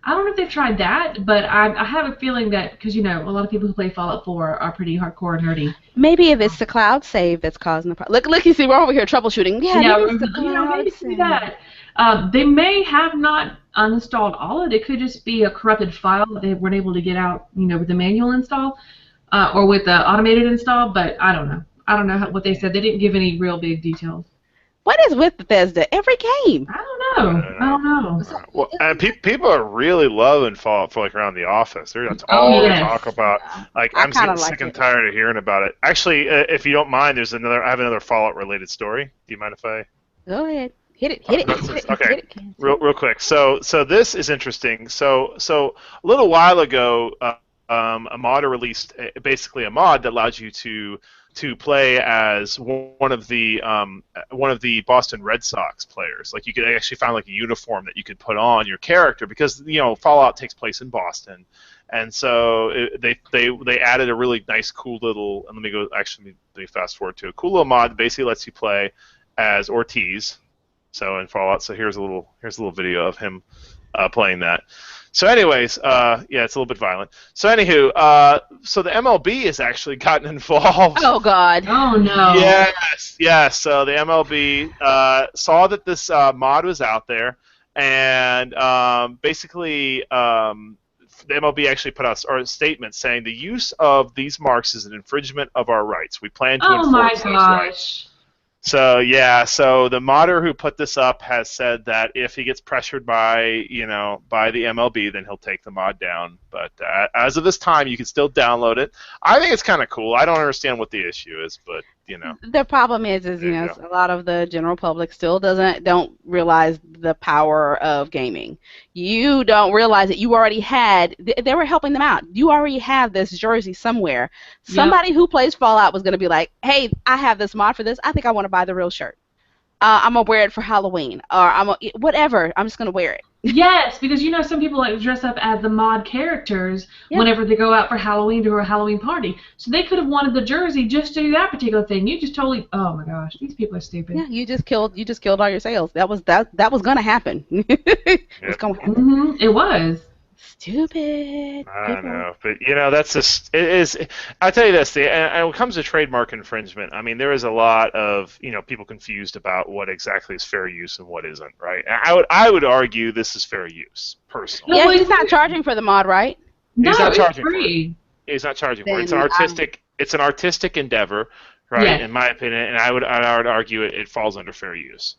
I don't know if they've tried that, but I have a feeling that, because, you know, a lot of people who play Fallout 4 are pretty hardcore and nerdy. Maybe if it's the cloud save that's causing the problem. Look, you see, we're over here troubleshooting. Yeah, maybe it's the cloud maybe it could be save. that. They may have not uninstalled all of it. It could just be a corrupted file that they weren't able to get out, you know, with the manual install or with the automated install, but I don't know. I don't know what they said. They didn't give any real big details. What is with Bethesda? Every game. I don't know. I don't know. Well, and people are really loving Fallout for like around the office. That's Oh, all they yes. talk about. Like I I'm kinda getting like sick and it. tired of hearing about it. Actually, if you don't mind, I have another Fallout related story. Do you mind if I? Go ahead. Hit it. Okay. Hit it. Real quick. So this is interesting. So a little while ago, a modder released basically a mod that allows you to play as one of the Boston Red Sox players. Like you could actually find like a uniform that you could put on your character because you know Fallout takes place in Boston, and so they added a really nice, cool little. And let me fast forward to a cool little mod that basically lets you play as Ortiz. So in Fallout, so here's a little video of him playing that. So anyways, yeah, it's a little bit violent. So anywho, so the MLB has actually gotten involved. Oh God. Oh, no. Yes. So the MLB saw that this mod was out there, and basically the MLB actually put out a statement saying the use of these marks is an infringement of our rights. We plan to Oh, my enforce those rights. gosh. So yeah, so the modder who put this up has said that if he gets pressured by the MLB, then he'll take the mod down. But as of this time, you can still download it. I think it's kind of cool. I don't understand what the issue is, but you know. The problem is There you go. a lot of the general public still don't realize the power of gaming. You don't realize that you already had. They were helping them out. You already have this jersey somewhere. Yep. Somebody who plays Fallout was going to be like, "Hey, I have this mod for this. I think I want to buy the real shirt. I'm gonna wear it for Halloween, or whatever. I'm just gonna wear it." Yes, because you know some people like to dress up as the mod characters Yeah. whenever they go out for Halloween to a Halloween party. So they could have wanted the jersey just to do that particular thing. You just totally, oh my gosh, these people are stupid. Yeah, you just killed all your sales. That was gonna happen. It was gonna happen. Mm-hmm. It was. Stupid. I don't know, but you know that's just it is. I'll tell you this: and when it comes to trademark infringement, I mean there is a lot of people confused about what exactly is fair use and what isn't, right? And I would argue this is fair use, personally. Yeah, he's not charging for the mod, right? No, He's not it's charging for it. free. He's not charging for it. It's Then an artistic endeavor, right? Yes. In my opinion, and I would argue it falls under fair use.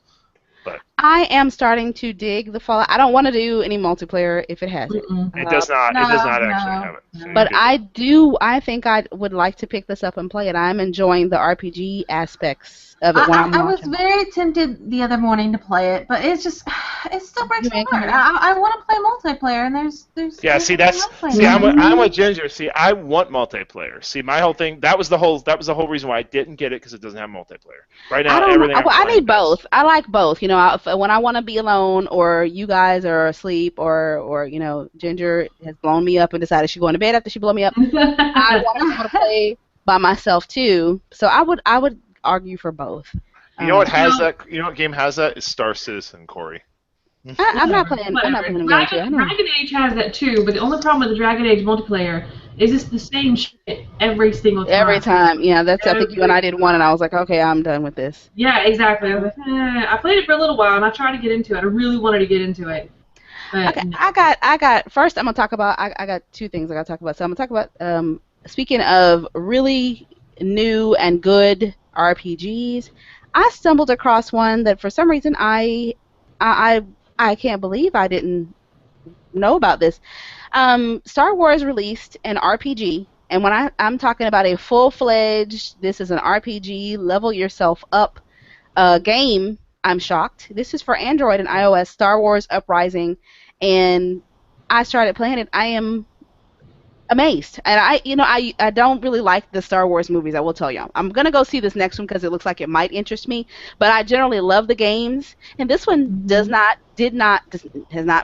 But I am starting to dig the Fallout. I don't want to do any multiplayer if it has it. it does not. No, it does not no, actually have it. So no. you're But good. I think I would like to pick this up and play it. I'm enjoying the RPG aspects of it when I'm I was watching. very tempted the other morning to play it, but it's just, it still breaks You my ain't heart. coming I want to play multiplayer, and there's Yeah, see that's nothing see multiplayer. I'm with Ginger. See, I want multiplayer. See, my whole thing that was the whole reason why I didn't get it because it doesn't have multiplayer. Right now, I don't know. everything I'm I playing need does. both. I like both. You know, when I want to be alone, or you guys are asleep, or you know, Ginger has blown me up and decided she's going to bed after she blew me up. I want to be able to play by myself too. So I would argue for both. You know what has No. that? You know what game has that? Is Star Citizen, Corey. I'm not playing. I'm not playing the game too. I know. Dragon Age has that too, but the only problem with the Dragon Age multiplayer is it's the same shit every single time. Every time, yeah. That's I think you and I did one, and I was like, okay, I'm done with this. Yeah, exactly. I was like, I played it for a little while, and I tried to get into it. I really wanted to get into it. But Okay, I got. First, I'm gonna talk about. I got two things I gotta talk about. So I'm gonna talk about. Speaking of really new and good RPGs, I stumbled across one that for some reason I can't believe I didn't know about this. Star Wars released an RPG, and when I'm talking about a full-fledged, this is an RPG, level yourself up game, I'm shocked. This is for Android and iOS, Star Wars Uprising, and I started playing it. I am amazed. And I don't really like the Star Wars movies, I will tell you. I'm going to go see this next one because it looks like it might interest me, but I generally love the games, and this one has not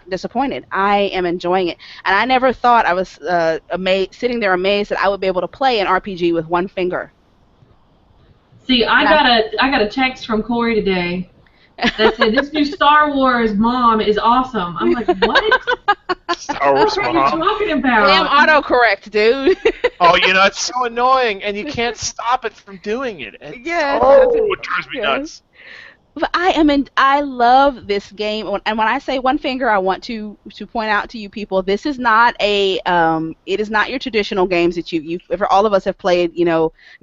disappointed. I am enjoying it. And I never thought I was sitting there amazed that I would be able to play an RPG with one finger. see, I got a text from Corey today that said this new Star Wars mom is awesome. I'm like, what? Star Wars What are you mom. talking about? Damn autocorrect, dude. Oh, it's so annoying, and you can't stop it from doing it. Yeah. It drives me Yeah. nuts. But I love this game, and when I say one finger, I want to point out to you people, this is not it is not your traditional games that you for all of us have played,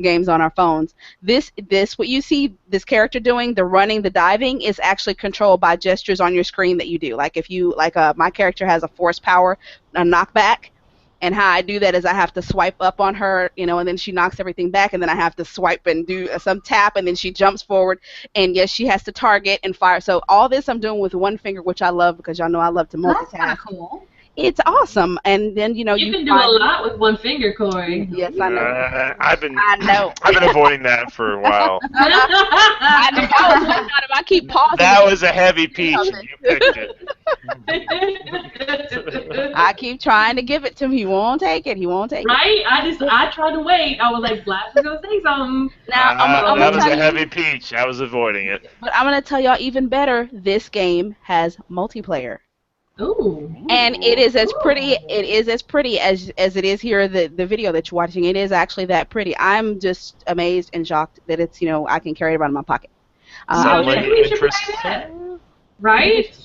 games on our phones. This what you see this character doing, the running, the diving, is actually controlled by gestures on your screen that you do. Like if you my character has a force power, a knockback. And how I do that is I have to swipe up on her, and then she knocks everything back, and then I have to swipe and do some tap, and then she jumps forward, and yes, she has to target and fire. So all this I'm doing with one finger, which I love because y'all know I love to That's kind multitask. of cool. It's awesome, and then You can do a lot with one finger, Corey. Yes, I know. I know. I've been avoiding that for a while. I know. I was working on it. I keep pausing. That was a heavy peach, and you picked it. I keep trying to give it to him. He won't take it. He won't take it. Right? I tried to wait. I was like, Blast was gonna say something. Now I'm that gonna was tell a you, heavy peach. I was avoiding it. but I'm gonna tell y'all even better. This game has multiplayer. Ooh. And it is as pretty. It is as pretty as it is here. The video that you're watching. It is actually that pretty. I'm just amazed and shocked that it's I can carry it around in my pocket. Sound maybe we should play interesting. that. Right?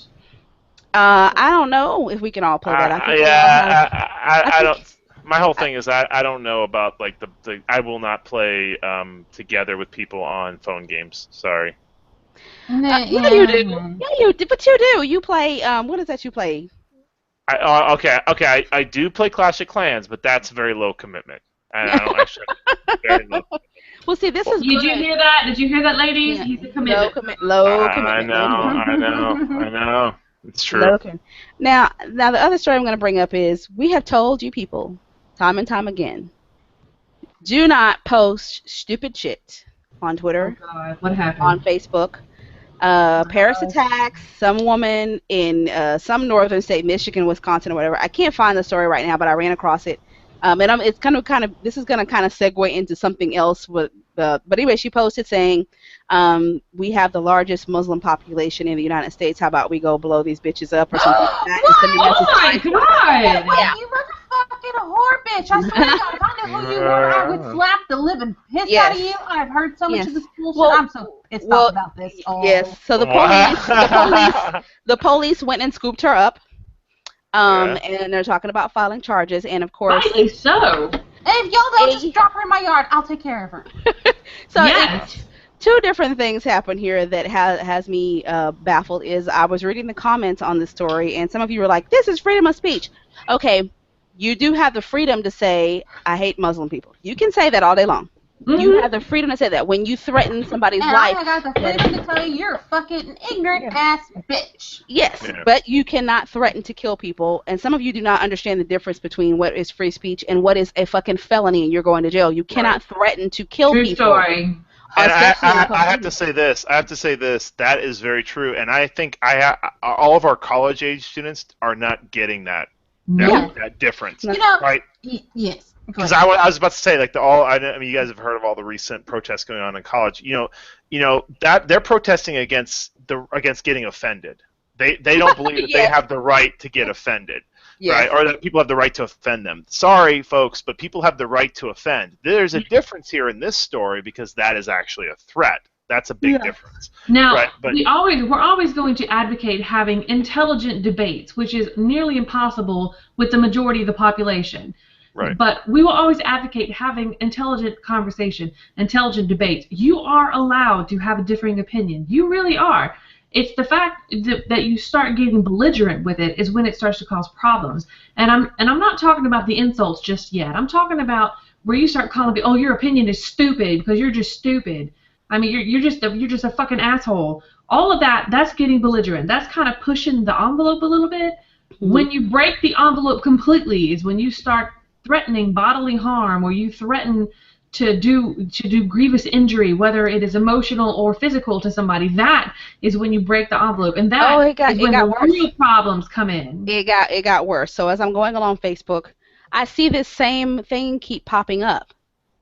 I don't know if we can all play that. I think I don't. My whole thing is I don't know about like the I will not play together with people on phone games. Sorry. yeah, you do. Yeah, you do. But you do. You play. What is that you play? Okay. I do play Clash of Clans, but that's very low commitment. I don't actually. Very low. Well, see, this is Did you good. hear that? Did you hear that, ladies? Yeah. He's a commitment. Low commitment. I know. It's true. Low commitment. Now, the other story I'm going to bring up is we have told you people time and time again, do not post stupid shit on Twitter, Oh, God. What happened? on Facebook. Paris attacks some woman in some northern state, Michigan, Wisconsin, or whatever. I can't find the story right now, but I ran across it. And it's kind of this is going to kind of segue into something else. But anyway, she posted saying, we have the largest Muslim population in the United States. How about we go blow these bitches up or something like that? And send a message Oh my God! Yeah. You motherfucking whore bitch. I swear to God, if I knew who you were, I would slap the living piss out of Yes. you. I've heard so much Yes. of this bullshit. Well- I'm so pissed well, off about this. Oh. Yes. So the police went and scooped her up. And they're talking about filing charges, and of course, Rightly so. If y'all don't just drop her in my yard, I'll take care of her. so Yes. two different things happen here that has me baffled. Is I was reading the comments on the story, and some of you were like, "This is freedom of speech." Okay, you do have the freedom to say, "I hate Muslim people." You can say that all day long. You have the freedom to say that when you threaten somebody's And life. I got the freedom to tell you you're a fucking ignorant ass bitch. Yes, Yeah. but you cannot threaten to kill people, and some of you do not understand the difference between what is free speech and what is a fucking felony and you're going to jail. You cannot threaten to kill True people. story. And Especially in I public have to say this. I have to say this. That is very true. And I think all of our college age students are not getting that No. that difference, You know, right? yes. Because I was about to say, like I mean, you guys have heard of all the recent protests going on in college. You know that they're protesting against getting offended. They don't believe that they Yes. have the right to get offended, Yes. right? Or that people have the right to offend them. Sorry, folks, but people have the right to offend. There's a difference here in this story because that is actually a threat. That's a big difference. Now, Right, but- we're always going to advocate having intelligent debates, which is nearly impossible with the majority of the population. Right. But we will always advocate having intelligent conversation, intelligent debates. You are allowed to have a differing opinion. You really are. It's the fact that you start getting belligerent with it is when it starts to cause problems. And I'm not talking about the insults just yet. I'm talking about where you start calling people, oh, your opinion is stupid because you're just stupid. I mean, you're just a fucking asshole. All of that's getting belligerent. That's kind of pushing the envelope a little bit. Mm-hmm. When you break the envelope completely is when you start threatening bodily harm, or you threaten to do grievous injury, whether it is emotional or physical to somebody. That is when you break the envelope, and that is when the real problems come in. It got worse. So as I'm going along Facebook, I see this same thing keep popping up,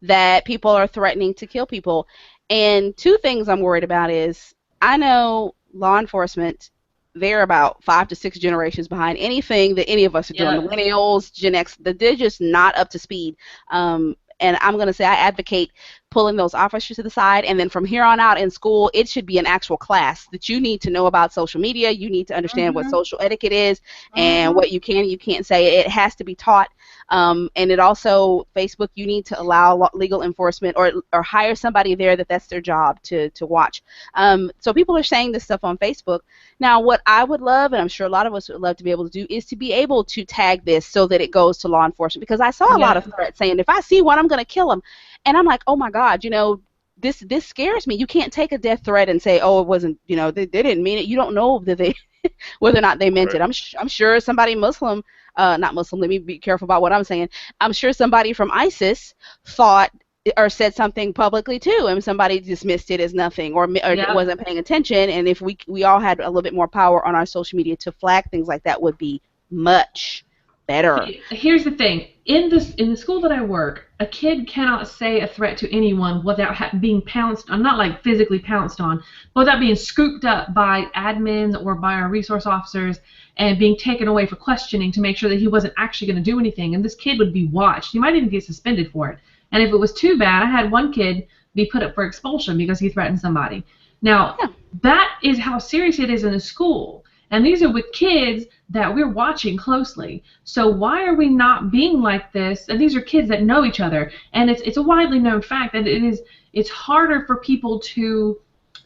that people are threatening to kill people. And two things I'm worried about is, I know law enforcement, they're about 5 to 6 generations behind anything that any of us are doing. Millennials, Gen X, they're just not up to speed. And I'm going to say I advocate pulling those officers to the side, and then from here on out in school, it should be an actual class that you need to know about social media. You need to understand what social etiquette is and what you can and you can't say. It has to be taught. And it also, Facebook, you need to allow legal enforcement or hire somebody there that's their job to watch. So people are saying this stuff on Facebook. Now, what I would love, and I'm sure a lot of us would love to be able to do, is to be able to tag this so that it goes to law enforcement. Because I saw a lot of threats saying, if I see one, I'm going to kill him. And I'm like, oh my God, this scares me. You can't take a death threat and say, oh, it wasn't, they didn't mean it. You don't know that they, whether or not they meant it. I'm sure somebody Muslim, not Muslim, let me be careful about what I'm saying. I'm sure somebody from ISIS thought or said something publicly too, and somebody dismissed it as nothing or wasn't paying attention. And if we all had a little bit more power on our social media to flag things like that, would be much better. Here's the thing. In the school that I work, a kid cannot say a threat to anyone without being pounced on, not like physically pounced on, but without being scooped up by admins or by our resource officers and being taken away for questioning to make sure that he wasn't actually going to do anything. And this kid would be watched. He might even get suspended for it. And if it was too bad, I had one kid be put up for expulsion because he threatened somebody. Now, that is how serious it is in a school. And these are with kids that we're watching closely. So why are we not being like this? And these are kids that know each other. And it's a widely known fact that it's harder for people to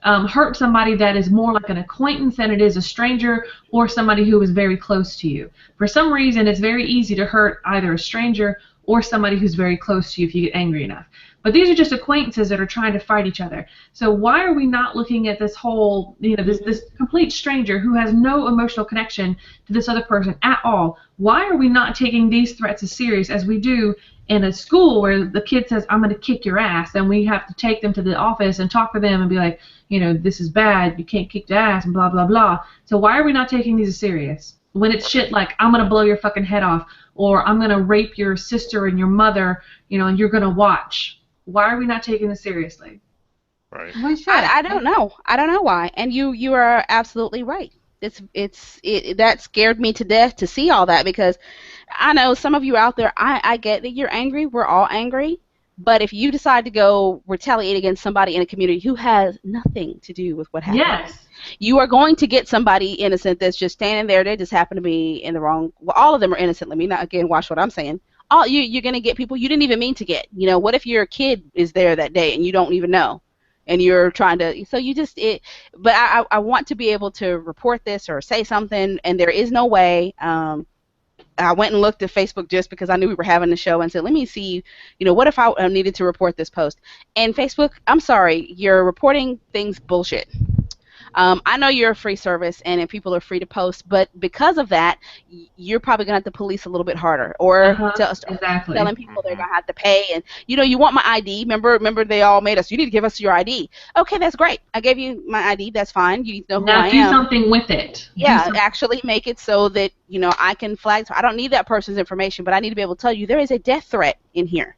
hurt somebody that is more like an acquaintance than it is a stranger or somebody who is very close to you. For some reason, it's very easy to hurt either a stranger or somebody who's very close to you if you get angry enough. But these are just acquaintances that are trying to fight each other. So why are we not looking at this whole, this complete stranger who has no emotional connection to this other person at all? Why are we not taking these threats as serious as we do in a school where the kid says, I'm going to kick your ass, and we have to take them to the office and talk to them and be like, this is bad, you can't kick the ass, and blah, blah, blah. So why are we not taking these as serious? When it's shit like, I'm going to blow your fucking head off, or I'm going to rape your sister and your mother, and you're going to watch. Why are we not taking this seriously? Right. I don't know. I don't know why. And you are absolutely right. That scared me to death to see all that, because I know some of you out there, I get that you're angry. We're all angry. But if you decide to go retaliate against somebody in a community who has nothing to do with what happened, you are going to get somebody innocent that's just standing there. They just happen to be in the wrong. Well, all of them are innocent. Let me not again watch what I'm saying. You're going to get people you didn't even mean to get. What if your kid is there that day and you don't even know? and you're trying to, so you just, but I want to be able to report this or say something, and there is no way. I went and looked at Facebook just because I knew we were having the show and said, let me see, what if I needed to report this post? And Facebook, I'm sorry, you're reporting things bullshit. I know you're a free service and people are free to post, but because of that, you're probably going to have to police a little bit harder, or exactly. telling people they're going to have to pay. And, you want my ID. Remember they all made us, you need to give us your ID. Okay, that's great. I gave you my ID. That's fine. You need to know who I am. Now do something with it. Yeah, actually make it so that, I can flag. I don't need that person's information, but I need to be able to tell you there is a death threat in here.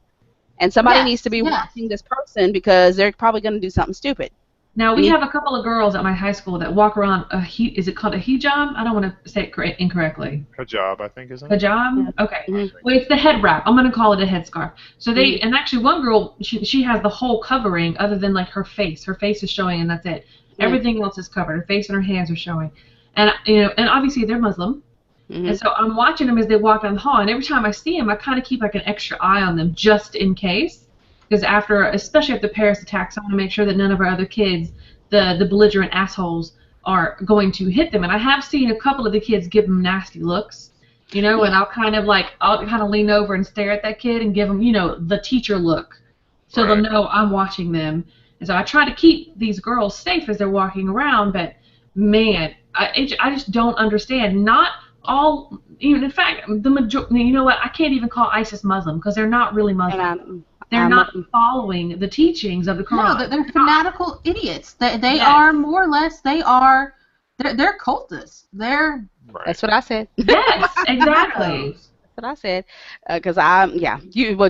And somebody needs to be watching this person because they're probably going to do something stupid. Now, we have a couple of girls at my high school that walk around, is it called a hijab? I don't want to say it incorrectly. Hijab, I think, isn't it? Hijab? Yeah. Okay. Mm-hmm. Well, it's the head wrap. I'm going to call it a headscarf. So and actually one girl, she has the whole covering other than like her face. Her face is showing and that's it. Mm-hmm. Everything else is covered. Her face and her hands are showing. And, and obviously they're Muslim. Mm-hmm. And so I'm watching them as they walk down the hall, and every time I see them, I kind of keep like an extra eye on them just in case. Because especially after Paris attacks, I want to make sure that none of our other kids, the belligerent assholes, are going to hit them. And I have seen a couple of the kids give them nasty looks, and I'll kind of lean over and stare at that kid and give them, the teacher look, so they'll know I'm watching them. And so I try to keep these girls safe as they're walking around, but man, I just don't understand. Not all, even in fact, the majority. You know what? I can't even call ISIS Muslim because they're not really Muslim. They're not following the teachings of the Quran. No, they're fanatical idiots. They are more or less. They're cultists. They're. Right. That's what I said. Yes, exactly. That's what I said. Because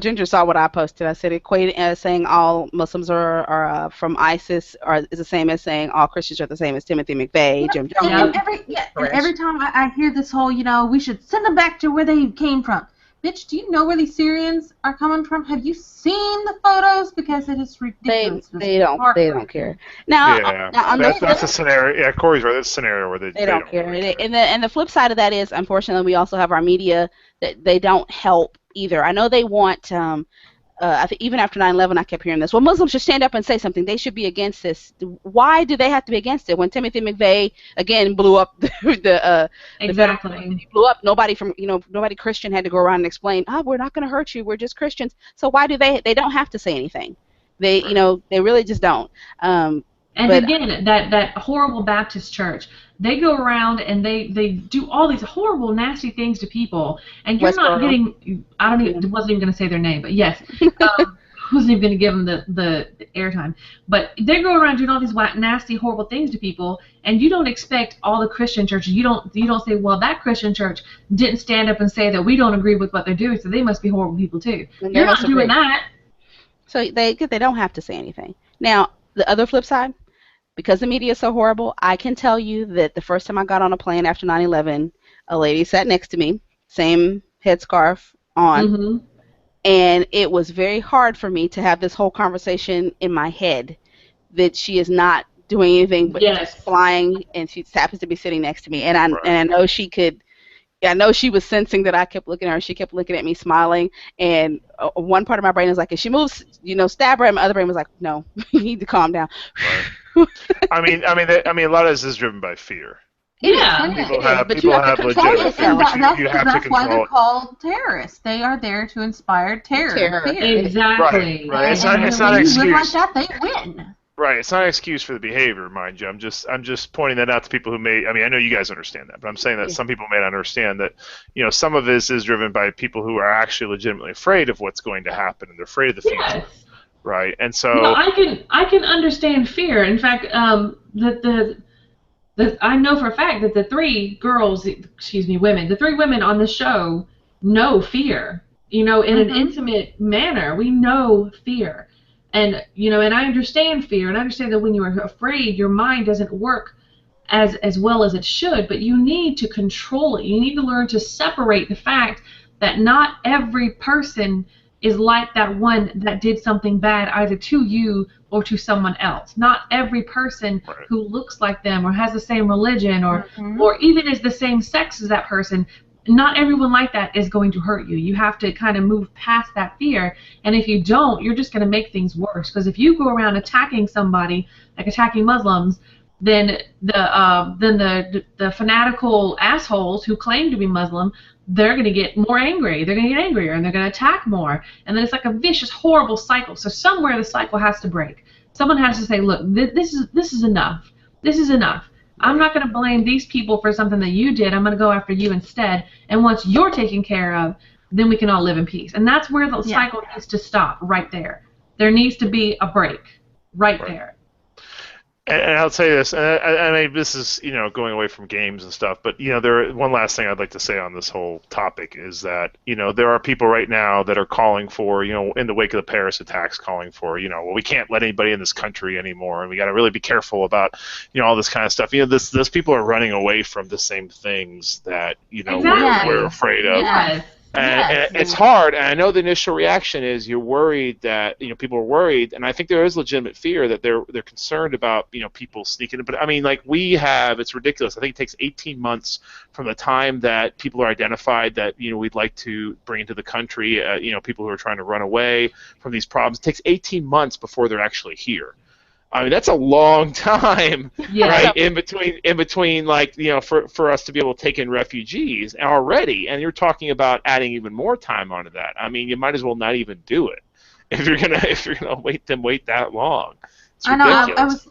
Ginger saw what I posted. I said saying all Muslims are from ISIS is the same as saying all Christians are the same as Timothy McVeigh, Jim Jones. And every time I hear this whole, we should send them back to where they came from. Bitch, do you know where these Syrians are coming from? Have you seen the photos? Because it is ridiculous. They don't care. Now, that's a scenario. Yeah, Corey's right. That's a scenario where they don't care. Really care. And the flip side of that is, unfortunately, we also have our media that they don't help either. I know they want. I think even after 9/11, I kept hearing this. Well, Muslims should stand up and say something. They should be against this. Why do they have to be against it? When Timothy McVeigh again blew up the exactly blew up, nobody Christian had to go around and explain. We're not going to hurt you. We're just Christians. So why do they don't have to say anything? They they really just don't. Again, that horrible Baptist church, they go around and they do all these horrible, nasty things to people, and you're not getting. Wasn't even going to say their name, but yes, wasn't even going to give them the airtime. But they go around doing all these nasty, horrible things to people, and you don't expect all the Christian churches. You don't say, well, that Christian church didn't stand up and say that we don't agree with what they're doing, so they must be horrible people too. You're not doing that. So they don't have to say anything. Now, the other flip side, because the media is so horrible, I can tell you that the first time I got on a plane after 9/11, a lady sat next to me, same headscarf on, and it was very hard for me to have this whole conversation in my head that she is not doing anything but just flying, and she happens to be sitting next to me, and I know she could. I know she was sensing that I kept looking at her. She kept looking at me, smiling, and one part of my brain was like, if she moves, stab her, and my other brain was like, no, you need to calm down. Right. I mean, a lot of this is driven by fear. Yeah. People have legitimate fear, which you have to control. That's why they're called terrorists. They are there to inspire terror. Exactly. Right. It's not an excuse. When you live like that, they win. Right, it's not an excuse for the behavior, mind you. I'm just pointing that out to people who may. I mean, I know you guys understand that, but I'm saying that some people may not understand that. Some of this is driven by people who are actually legitimately afraid of what's going to happen, and they're afraid of the future. Yes. Right, and so. I can understand fear. In fact, I know for a fact that the three women on the show know fear. In an intimate manner, we know fear. And and I understand fear, and I understand that when you are afraid, your mind doesn't work as well as it should, but you need to control it. You need to learn to separate the fact that not every person is like that one that did something bad either to you or to someone else. Not every person who looks like them or has the same religion or even is the same sex as that person not everyone like that is going to hurt you. You have to kind of move past that fear, and if you don't, you're just going to make things worse. Because if you go around attacking somebody, like attacking Muslims, then the fanatical assholes who claim to be Muslim, they're going to get more angry. They're going to get angrier, and they're going to attack more, and then it's like a vicious, horrible cycle. So somewhere the cycle has to break. Someone has to say, look, this is enough. This is enough. I'm not going to blame these people for something that you did. I'm going to go after you instead. And once you're taken care of, then we can all live in peace. And that's where the cycle needs to stop, right there. There needs to be a break, right there. And I'll say this, and I mean, this is, going away from games and stuff, but, one last thing I'd like to say on this whole topic is that, there are people right now that are calling for, in the wake of the Paris attacks, calling for, well, we can't let anybody in this country anymore, and we got to really be careful about, all this kind of stuff. Those people are running away from the same things that, we're afraid of. Yes. And it's hard, and I know the initial reaction is you're worried that people are worried, and I think there is legitimate fear that they're concerned about people sneaking in. But I mean, like it's ridiculous. I think it takes 18 months from the time that people are identified that we'd like to bring into the country. People who are trying to run away from these problems. It takes 18 months before they're actually here. I mean, that's a long time, right? In between, like, for us to be able to take in refugees already, and you're talking about adding even more time onto that. I mean, you might as well not even do it if you're gonna wait that long. It's ridiculous.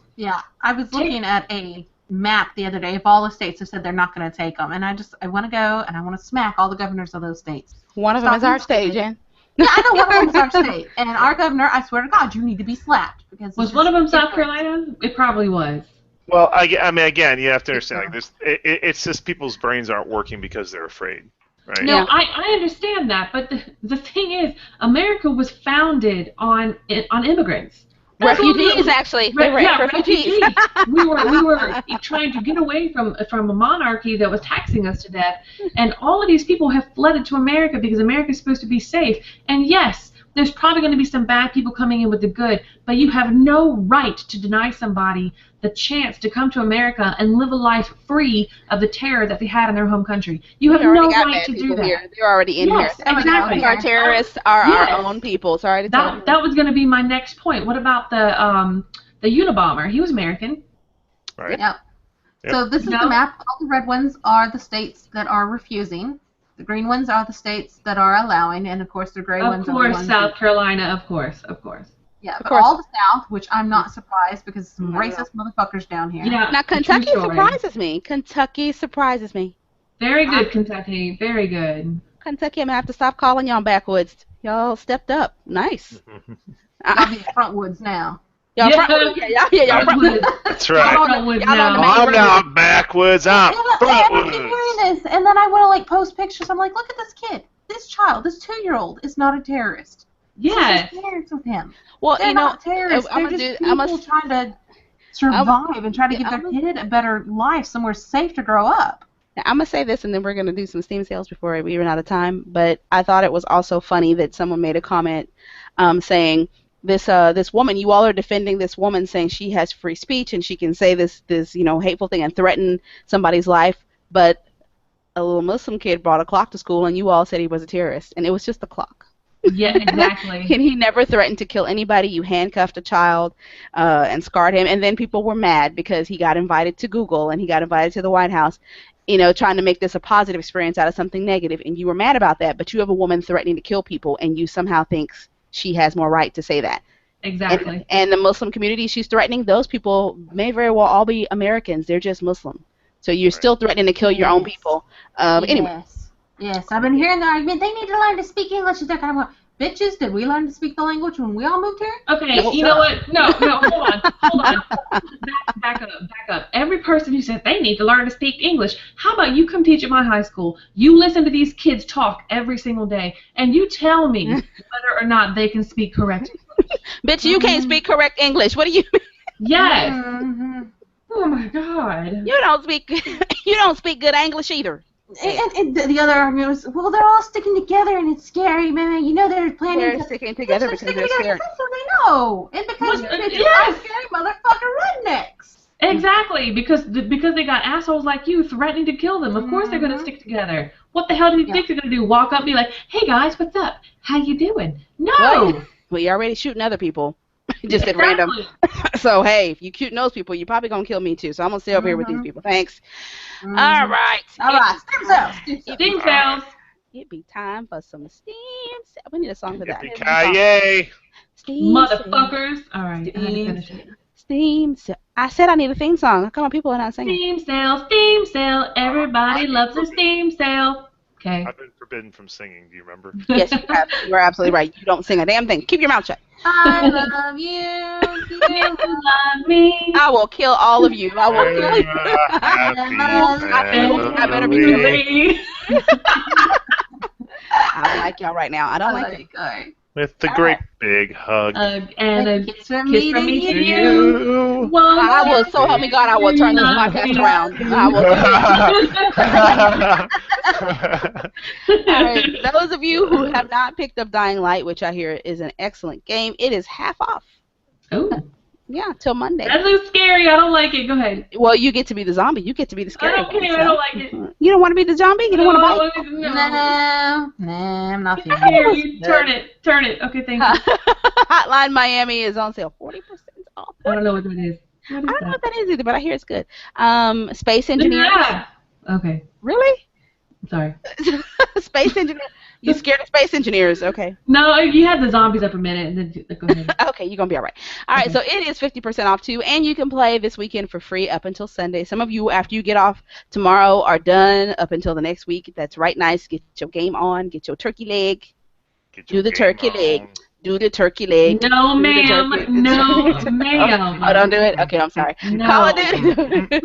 I was looking at a map the other day of all the states that said they're not going to take them, and I want to go and I want to smack all the governors of those states. One of them is our state, Jen. Yeah, I know one of them is our state, and our governor, I swear to God, you need to be slapped because was one of them South Carolina? It probably was. Well, I mean, again, you have to understand, like this, it's just people's brains aren't working because they're afraid, right? No, I understand that, but the thing is, America was founded on immigrants. Refugees, actually. Refugees. we were trying to get away from a monarchy that was taxing us to death, and all of these people have flooded to America because America is supposed to be safe. And yes, there's probably going to be some bad people coming in with the good, but you have no right to deny somebody the chance to come to America and live a life free of the terror that they had in their home country. You have no right to do that. Here. They're already in here. Exactly. Our terrorists are our own people. Sorry to tell you. That was going to be my next point. What about the Unabomber? He was American. Right. Yep. So this is the map. All the red ones are the states that are refusing. The green ones are the states that are allowing, and of course the gray ones are the ones. Of course, South Carolina. Of course. Yeah, but all the South, which I'm not surprised because some racist motherfuckers down here. Yeah, now Kentucky surprises me. Kentucky surprises me. Very good, Kentucky. Very good. Kentucky, I'm gonna have to stop calling y'all backwoods. Y'all stepped up. Nice. I'll be frontwoods now. Y'all frontwoods. Y'all frontwoods. That's right. I'm not backwoods. I'm frontwoods. I keep hearing this, and then I want to like post pictures. I'm like, look at this kid, this child, this 2-year-old is not a terrorist. Yes. Parents with him. Well, they're not terrorists. They're just people trying to survive and try to give their kid a better life, somewhere safe to grow up. Now, I'm going to say this, and then we're going to do some Steam sales before we run out of time, but I thought it was also funny that someone made a comment saying, this woman, you all are defending this woman saying she has free speech and she can say this hateful thing and threaten somebody's life, but a little Muslim kid brought a clock to school and you all said he was a terrorist, and it was just a clock. Yeah, exactly. And he never threatened to kill anybody. You handcuffed a child and scarred him, and then people were mad because he got invited to Google and he got invited to the White House, trying to make this a positive experience out of something negative, and you were mad about that, but you have a woman threatening to kill people, and you somehow think she has more right to say that. Exactly. And the Muslim community she's threatening, those people may very well all be Americans. They're just Muslim. So you're still threatening to kill your own people. Anyway. Yes, I've been hearing the argument. They need to learn to speak English. They're kind of bitches. Did we learn to speak the language when we all moved here? Okay, you know what? No, hold on. Back up. Every person who said they need to learn to speak English, how about you come teach at my high school? You listen to these kids talk every single day, and you tell me whether or not they can speak correct English. Bitch, you can't speak correct English. What do you mean? Yes. Mm-hmm. Oh my God. You don't speak good English either. And the other argument was, well, they're all sticking together and it's scary, man. They're planning They're sticking together because they're scared. That's what they know. And because you're scary motherfucker rednecks. Exactly, because they got assholes like you threatening to kill them. Of course they're gonna stick together. What the hell do you think they're gonna do? Walk up and be like, "Hey guys, what's up? How you doing?" No. Well, you're already shooting other people. Just at random. So hey, if you shooting those people, you're probably gonna kill me too. So I'm gonna stay over here with these people. Thanks. All right. All right. Stem cells. Steam cells. It'd be time for some steam. We need a song for that. Yippee-ki-yay! Motherfuckers. All right. I had to finish it. Steam cell. I said I need a theme song. How come people are not singing? Steam cell, steam cell. Everybody loves a steam cell. Okay. I've been forbidden from singing. Do you remember? Yes, you're absolutely right. You don't sing a damn thing. Keep your mouth shut. I love you. You love me. I will kill all of you. I will kill you. I better be Really? I don't like y'all right now. I don't like it. All right. With the great big hug. And a Kiss from kiss me from to me to you. you. I will, so help me God, I will turn this podcast around. I will. All right. Those of you who have not picked up Dying Light, which I hear is an excellent game, it is half off. Oh. Yeah, till Monday. That looks scary. I don't like it. Go ahead. Well, you get to be the zombie. You get to be the I scary don't one. care. I don't like it. You don't want to be the zombie? You don't want to bite? No, I'm not feeling Here, it. you turn it. Turn it. Okay, thank you. Hotline Miami is on sale. 40% off. I don't know what that is. What I is don't know what that is either, but I hear it's good. Space Engineers. Yeah. Okay. Really? Sorry. Space Engineers. You scared of Space Engineers? Okay. No, you had the zombies up a minute, and then go ahead. Okay, you're going to be all right. All right, so it is 50% off, too, and you can play this weekend for free up until Sunday. Some of you, after you get off tomorrow, are done up until the next week. That's right nice. Get your game on. Get your turkey leg. Do the turkey leg. Do the turkey leg. No, ma'am. No, ma'am. Oh, don't do it? Okay, I'm sorry. No. Call of Duty.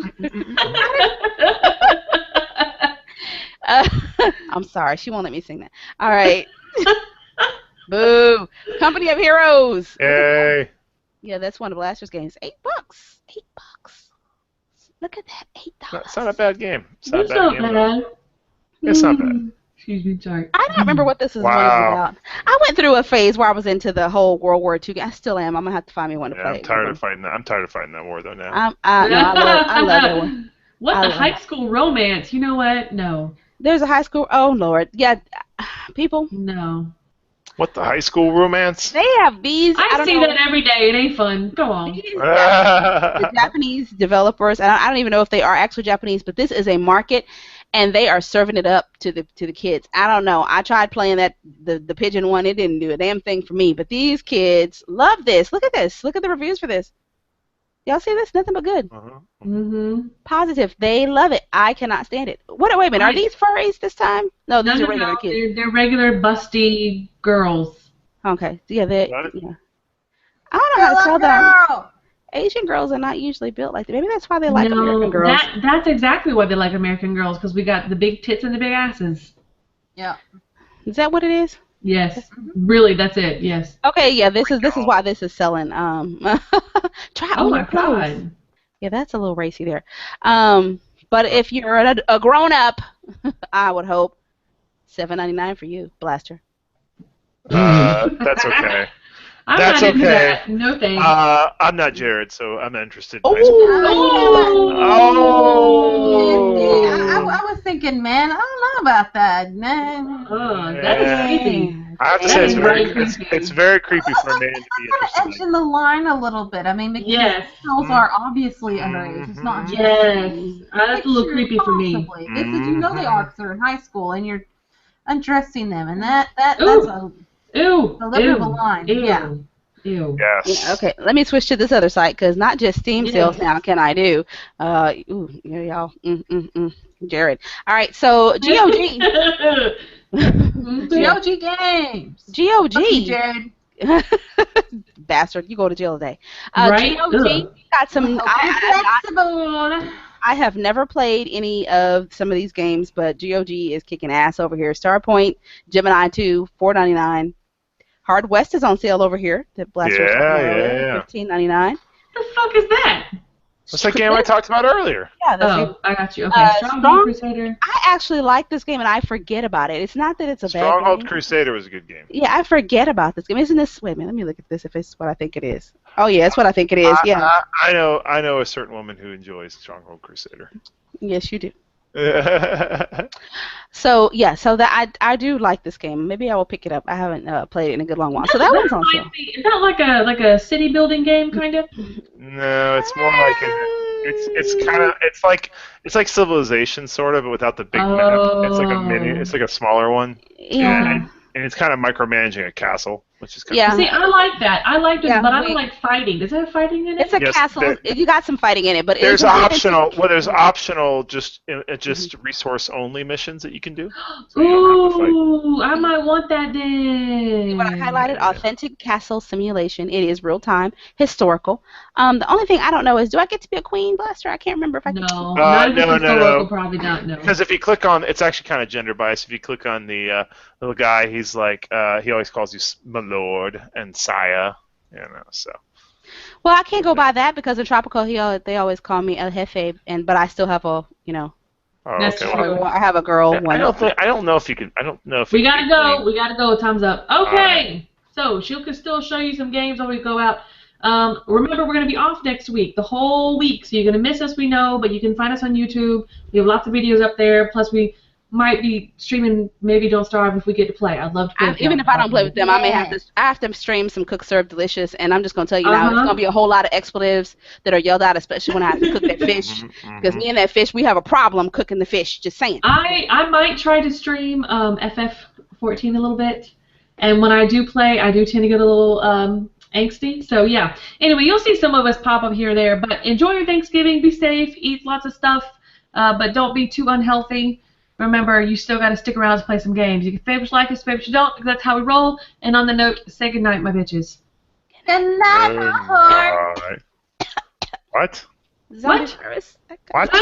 I'm sorry. She won't let me sing that. All right. Boo. Company of Heroes. Yay! Yeah, that's one of Blaster's games. $8. $8. Look at that. $8. It's not a bad game. It's not a It's bad not game. bad. It's not bad. Excuse me, sorry. I don't remember what this is Wow. about. I went through a phase where I was into the whole World War II game. I still am. I'm gonna have to find me one to Yeah, play. I'm tired of fighting that. I'm tired of fighting that war though now. No, I love that one. What I the love high it. school romance? You know what? No. There's a high school. Oh Lord, yeah, people. No. What the high school romance? They have these. I I don't see know. that every day. It ain't fun. Go on. The Japanese developers, and I don't even know if they are actually Japanese, but this is a market, and they are serving it up to the kids. I don't know. I tried playing the pigeon one. It didn't do a damn thing for me. But these kids love this. Look at this. Look at the reviews for this. Y'all see this? Nothing but good. Mm-hmm. Positive. They love it. I cannot stand it. Wait a minute. Are these furries this time? No, these are regular kids. They're regular busty girls. Okay. Yeah, they. Got it? Yeah. I don't know how to tell them. Girl. Asian girls are not usually built like that. Maybe that's why they like American No, girls. that's exactly why they like American girls, because we got the big tits and the big asses. Yeah. Is that what it is? Yes. Really, that's it. Yes. Okay, yeah, this is why this is selling. Try Oh on my your clothes. God. Yeah, that's a little racy there. But if you're a grown up, I would hope $7.99 for you, Blaster. That's okay. I'm That's not into okay. that. No thanks. I'm not Jared, so I'm not interested in Oh. high school. I was thinking, man, I don't know about that. Man. That is creepy. I have to That say is very creepy. it's very creepy for a man to be interested in. Edging the line a little bit. I mean, because Yes. girls are obviously underage. It's not just Yes. That's a little creepy for me. possibly. This is, you know, they are 'cause they're in high school and you're undressing them, and that's Ooh. a Ew. The lip of a line, Ew. yeah. Ew. Yes. Yeah, okay, let me switch to this other site because not just Steam Yeah. sales now can I do. Ooh, yeah, y'all. Jared. All right, so GOG. GOG games. GOG. Jared. Bastard, you go to jail today. Right? GOG Ugh. got some. Flexible. I have never played any of some of these games, but GOG is kicking ass over here. Starpoint, Gemini 2, $4.99. Hard West is on sale over here. The Blaster Yeah. $15.99. The fuck is that? It's that game I talked about earlier. Yeah, that's it. Oh, I got you. Okay, Stronghold Crusader. I actually like this game, and I forget about it. It's not that it's a bad Stronghold game. Crusader was a good game. Yeah, I forget about this game. Isn't this? Wait a minute. Let me look at this. If it's what I think it is. Oh yeah, it's what I think it is. Yeah. I know a certain woman who enjoys Stronghold Crusader. Yes, you do. So yeah, so that I do like this game. Maybe I will pick it up. I haven't played it in a good long while. So that one's on sale. Is that like a city building game kind of? No, it's more like it's like Civilization sort of, but without the big map. It's like a mini. It's like a smaller one. Yeah. And it's kind of micromanaging a castle, which is kind Yeah. of See, I like that. I like this, Yeah, but I don't like fighting. Does it have fighting in it? It's a Yes, castle. You got some fighting in it, but there's it's optional. Well, there's optional just resource only missions that you can do. So you don't have to fight. Ooh, I might want that then. What I highlighted, authentic castle simulation. It is real time, historical. The only thing I don't know is, do I get to be a queen blaster? I can't remember if I can. No, not if it's no. historical, probably not. No. Because if you click on, it's actually kind of gender biased. If you click on the little guy, he's like, he always calls you my lord and sire, so. Well, I can't go by that because in Tropical, they always call me El Jefe, but I still have a, Oh, That's okay. true. I have a girl I one. don't know if you can. I don't know if We you gotta can go. clean. We gotta go. Time's up. Okay. So she can still show you some games while we go out. Remember, we're gonna be off next week, the whole week. So you're gonna miss us, we know, but you can find us on YouTube. We have lots of videos up there. Plus, we might be streaming. Maybe Don't Starve if we get to play. I'd love to play. Even if I don't play with them, I may have to. I have to stream some Cook Serve Delicious, and I'm just gonna tell you now, it's gonna be a whole lot of expletives that are yelled out, especially when I have to cook that fish. Because me and that fish, we have a problem cooking the fish. Just saying. I might try to stream FF14 a little bit, and when I do play, I do tend to get a little angsty. So yeah. Anyway, you'll see some of us pop up here or there. But enjoy your Thanksgiving. Be safe. Eat lots of stuff, but don't be too unhealthy. Remember, you still got to stick around to play some games. You can favorite like us, favorite you don't, because that's how we roll. And on the note, say goodnight, my bitches. Good night, my heart. What? Zombie virus. What?